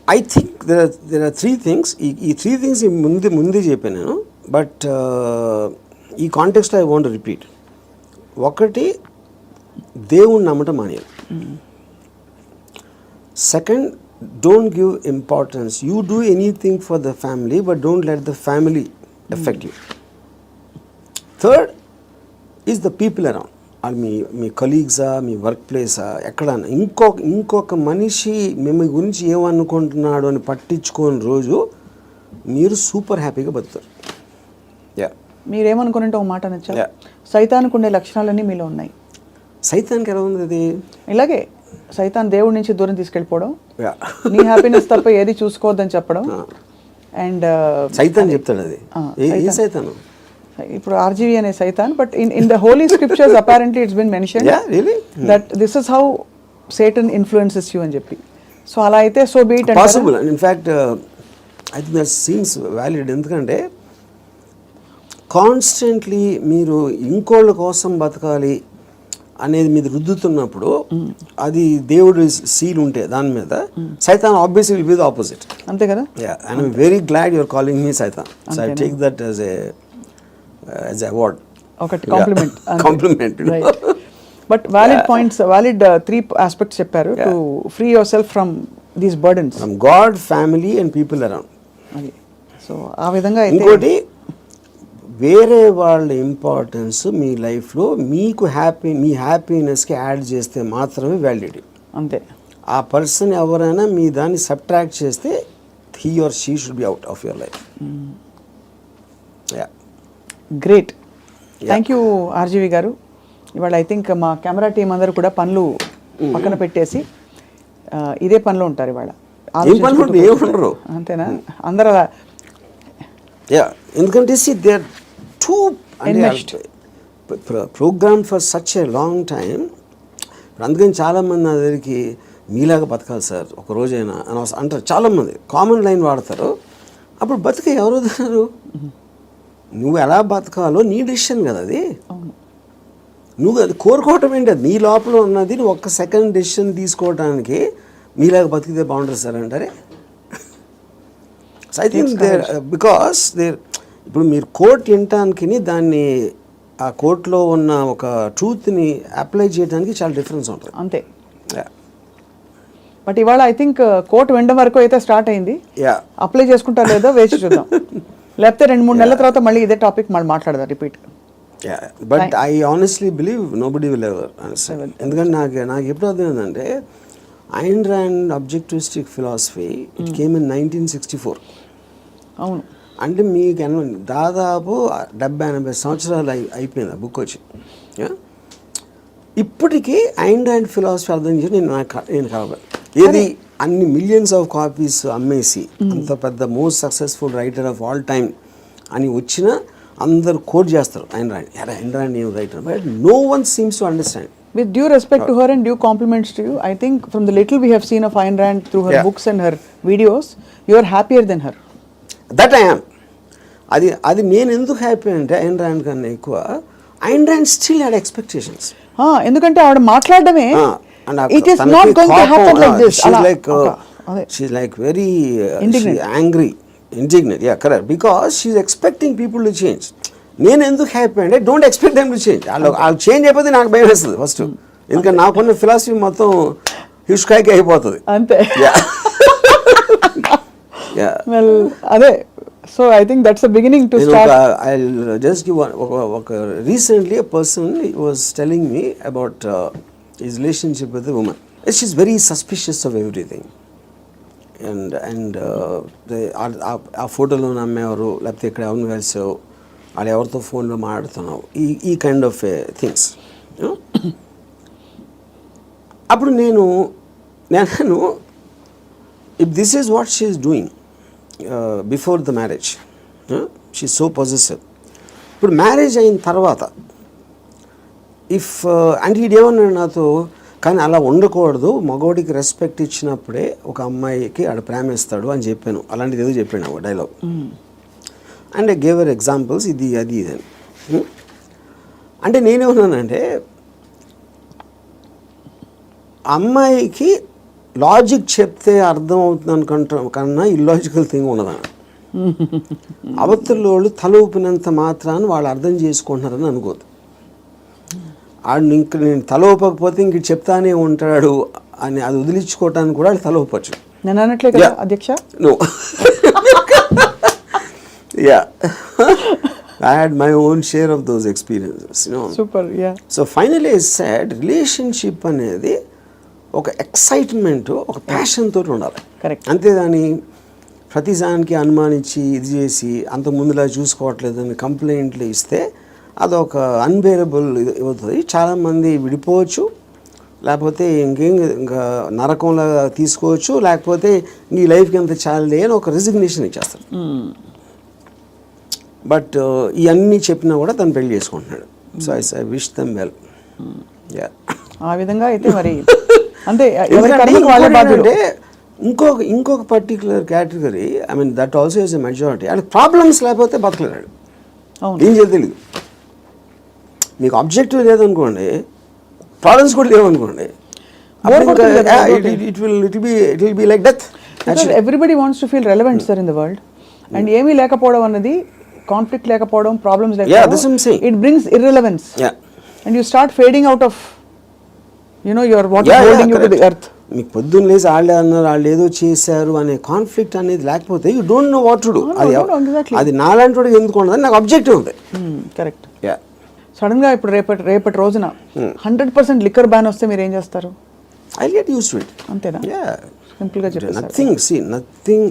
I think there are three things. ఈ three things ముందే చెప్పాను నేను, but ఈ కాంటెక్స్ట్లో I want repeat. ఒకటి, దేవుణ్ణి నమ్మటం మానేయాలి. Second, don't give importance. You do anything for the family but don't let the family effect you. Third is the people around. అది మీ కలీగ్సా, మీ వర్క్ ప్లేసా, ఎక్కడన్నా ఇంకొక మనిషి మిమ్మల్ని గురించి ఏమనుకుంటున్నాడు అని పట్టించుకోని రోజు మీరు సూపర్ హ్యాపీగా బతుకుతారు. మీరేమనుకుంటే ఒక మాట అనొచ్చా, సైతానికి ఉండే లక్షణాలన్నీ మీలో ఉన్నాయి. సైతానికి ఎలా ఉంది అది? ఇలాగే సైతాన్ దేవుడి నుంచి దూరం తీసుకెళ్ళిపోవడం, నీ హ్యాపీనెస్ తప్ప ఏది చూసుకోవద్దని చెప్పడం. అండ్ సైతాన్ చెప్తాడు అది. ఏ సైతాను? ఇప్పుడు ఆర్జీవి అనే సైతాన్, but in the holy scriptures apparently it's been mentioned that this is how Satan influences you అని చెప్పి. సో అలా అయితే so be it. Possible. In fact I think that seems valid. ఎందుకంటే కాన్స్టెంట్లీ మీరు ఇంకోళ్ళ కోసం బతకాలి అనేది మీద రుద్దుతున్నప్పుడు, అది దేవుడు సీల్ ఉంటే దాని మీద, సైతాన్ obviously will be the opposite. అంతే కదా? And I'm very glad your calling me సైతాన్. So I take that as a award, ఒకటి compliment. But valid points, valid 3 aspects చెప్పారు to free yourself from these burdens, from God, family and people around. అది so ఆ విధంగా. ఇంకోటి, వేరే వాళ్ళ importance మీ లైఫ్లో మీకు మీ హ్యాపీనెస్కి యాడ్ చేస్తే మాత్రమే వ్యాలిడిటీ. అంతే. ఆ పర్సన్ ఎవరైనా మీ దాన్ని సబ్ట్రాక్ట్ చేస్తే he or she should be out of your life. Great. Thank you RGV గారు. ఇవాళ ఐ థింక్ మా కెమెరా టీం అందరూ కూడా పనులు పక్కన పెట్టేసి ఇదే పనిలో ఉంటారు ఇవాళ. ఏమంటారు అంతేనా? అందరూ అలా. ఎందుకంటే they are too program for such a long time. అందుకని చాలామంది నా దగ్గరికి మీలాగా బతకాలి సార్ ఒక రోజైనా అని అంటారు చాలామంది, కామన్ లైన్ వాడతారు. అప్పుడు బతిక ఎవరు వదిలేరు? నువ్వు ఎలా బతకాలో నీ డెసిషన్ కదా అది. నువ్వు అది కోరుకోవటం ఏంటి? అది నీ లోపల ఉన్నది. నువ్వు ఒక్క సెకండ్ డెసిషన్ తీసుకోవడానికి మీలాగా బతికితే బాగుంటుంది సార్ అంటారే. So I think there because there ఇప్పుడు మీరు కోర్ట్ వినటానికి దాన్ని ఆ కోర్టులో ఉన్న ఒక ట్రూత్ని అప్లై చేయడానికి చాలా డిఫరెన్స్ ఉంటుంది అంతే. బట్ ఇవాళ ఐ థింక్ కోర్టు వినడం వరకు అయితే స్టార్ట్ అయింది. అప్లై చేసుకుంటారో లేదో వేచి చూద్దాం. లేకపోతే 2-3 నెలల తర్వాత మళ్ళీ ఇదే టాపిక్ మళ్ళీ మాట్లాడదాం repeat. But I honestly believe nobody will ever understand. ఎందుకంటే నాకు ఎప్పుడు అర్థమైందంటే Ayn Rand objectivistic philosophy it came in 1964. అవును. అంటే మీకు దాదాపు 70-80 సంవత్సరాలు అయిపోయింది ఆ బుక్ వచ్చి. ఇప్పటికీ ఐన్ ర్యాండ్ ఫిలాసఫీ అర్థం చేసి నేను కలవాలి ఏది అన్ని మిలియన్స్ ఆఫ్ కాపీస్ అమ్మేసి అంత పెద్ద most successful writer of all time అని వచ్చిన అందరు కోట్ చేస్తారు ఐన్ ర్యాండ్ ఏం writer, but no one seems to understand. With due respect to her and due compliments to you, I think from the little we have seen of Ayn Rand through her books and her videos, you are happier than her. That I am. అది నేను ఎందుకు happy అంటే Ayn Rand కన్నా ఎక్కువ Ayn Rand still had expectations. ఎందుకంటే ఆవిడ మాట్లాడడమే it is not going to happen like this. She's like very angry, indignant. Yeah, correct. Because she's expecting people to change. నేను ఎందుకు హ్యాపీ అంటే don't expect them to change. వాళ్ళు change అయిపోతే నాకు భయం వేస్తుంది ఫస్ట్. ఎందుకంటే నాకున్న ఫిలాసఫీ మొత్తం హిస్కాయికి అయిపోతుంది అంతే. వెల్ అదే. So I think that's the beginning to start. I just give ఒక recently a person was telling me about his relationship with the woman. She's very suspicious of everything. And ఆ ఫోటోలో నమ్మేవారు లేకపోతే ఇక్కడ ఎవరిని కలిసావు వాళ్ళు ఎవరితో ఫోన్లో మాట్లాడుతున్నావు ఈ కైండ్ ఆఫ్ థింగ్స్. అప్పుడు నేను if this is what she is doing before the marriage, she is so possessive. ఇప్పుడు మ్యారేజ్ అయిన తర్వాత అంటే ఇదేమన్నాడు నాతో, కానీ అలా ఉండకూడదు, మగవాడికి రెస్పెక్ట్ ఇచ్చినప్పుడే ఒక అమ్మాయికి ఆడ ప్రేమిస్తాడు అని చెప్పాను. అలాంటిది ఏదో చెప్పాను ఒక dialogue. And I gave our examples ఇది అని. అంటే నేనేమన్నానంటే అమ్మాయికి లాజిక్ చెప్తే అర్థం అవుతుంది అనుకుంటా కన్నా ఇల్లాజికల్ థింగ్ ఉన్నదన్న. అవతల తల ఊపినంత మాత్రాన్ని వాళ్ళు అర్థం చేసుకుంటున్నారని అనుకోదు. ఇంక నేను తల ఊపకపోతే ఇంక చెప్తానే ఉంటాడు అని అది వదిలించుకోవటానికి కూడా తల ఊపచ్చు. నేను అనట్లే కదా అధ్యక్ష. No, yeah, I had my own share of those experiences, you know. Super, yeah. So finally I said relationship అనేది ఒక ఎక్సైట్మెంట్, ఒక ప్యాషన్ తోటి ఉండాలి. కరెక్ట్. అంతేదాని ప్రతిదానికి అనుమానించి ఇది చేసి అంత ముందులా చూసుకోవట్లేదని కంప్లైంట్లు ఇస్తే అదొక అన్బేరబుల్ అవుతుంది. చాలామంది విడిపోవచ్చు, లేకపోతే ఇంకా నరకంలా తీసుకోవచ్చు, లేకపోతే నీ లైఫ్కి ఎంత చాలే అని ఒక రిజిగ్నేషన్ ఇచ్చేస్తారు. బట్ ఇవన్నీ చెప్పినా కూడా తను పెళ్లి చేసుకుంటున్నాడు. So I wish them well. ఆ విధంగా అయితే మరి అంటే ఇంకొక particular category, I mean that also is a majority. వాళ్ళకి ప్రాబ్లమ్స్ లేకపోతే బతకలేడు. ఏం చేయాలి తెలియదు. మీకు ఆబ్జెక్టివ్ లేదనుకోండి, ప్రాబ్లమ్స్ కూడా లేవనుకోండి, it will be like death. Everybody wants to feel relevant sir in the world. And ఏమీ లేకపోవడం అన్నది, కాన్ఫ్లిక్ట్ లేకపోవడం, ప్రాబ్లమ్స్ లేకపోవడం, it brings irrelevance. And you start fading out of your what is holding you to the earth. మీకు పొద్దున్న లేసి వాళ్ళే అన్నారు, వాళ్ళు ఏదో చేశారు అనే కాన్ఫ్లిక్ట్ అనేది లేకపోతే you don't know what to do. అది నాలాంటి వాడికి ఎందుకు ఉండదు, నాకు ఆబ్జెక్టివ్ ఉంది. కరెక్ట్. సడన్ గా ఇప్పుడు రేపటి రోజున 100% లిక్కర్ బ్యాన్ వస్తే మీరు ఏం చేస్తారు? I get used to it. అంతేనా? సింపుల్ గా చెప్పండి. నథింగ్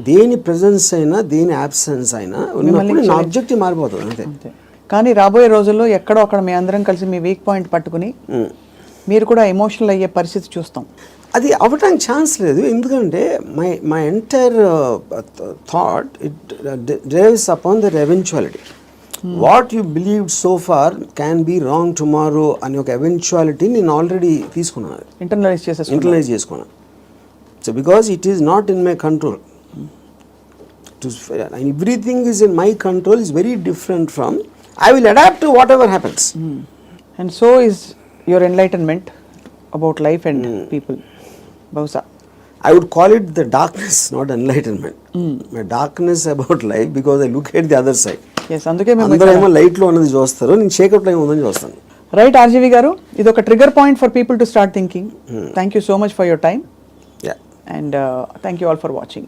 దేని ప్రెజెన్స్ అయినా దేని అబ్సెన్స్ అయినా ఉన్నప్పుడు నా ఆబ్జెక్టివ్ మారిపోతుంది అంతే. కానీ రాబోయే రోజుల్లో ఎక్కడో అక్కడ మీ అందరం కలిసి మీ వీక్ పాయింట్ పట్టుకుని మీరు కూడా ఎమోషనల్ అయ్యే పరిస్థితి చూస్తాం. అది అవ్వటానికి ఛాన్స్ లేదు. ఎందుకంటే my entire thought it drives upon their eventuality. What you believe so far can be wrong tomorrow అనే ఒక ఎవెన్చువాలిటీ నేను ఆల్రెడీ తీసుకున్నాను, ఇంటర్నలైజ్ చేసేసుకుంటారు. ఇంటర్నలైజ్ చేసుకున్నాను. So because it is not in my control, everything is in my control is very different from I will adapt to whatever happens. And so is your enlightenment about life and people. బహుశా I would call it the darkness, not enlightenment. My darkness about life because I look at the other side. Yes, అందుకే మేము అందరూ ఏమో లైట్లో ఉన్నది చూస్తారు, నేను చీకట్లో ఏమో ఉందని చూస్తాను. రైట్ ఆర్జీవి గారు, ఇది ఒక trigger point for people to start thinking. Thank you so much for your time Yeah. And thank you all for watching.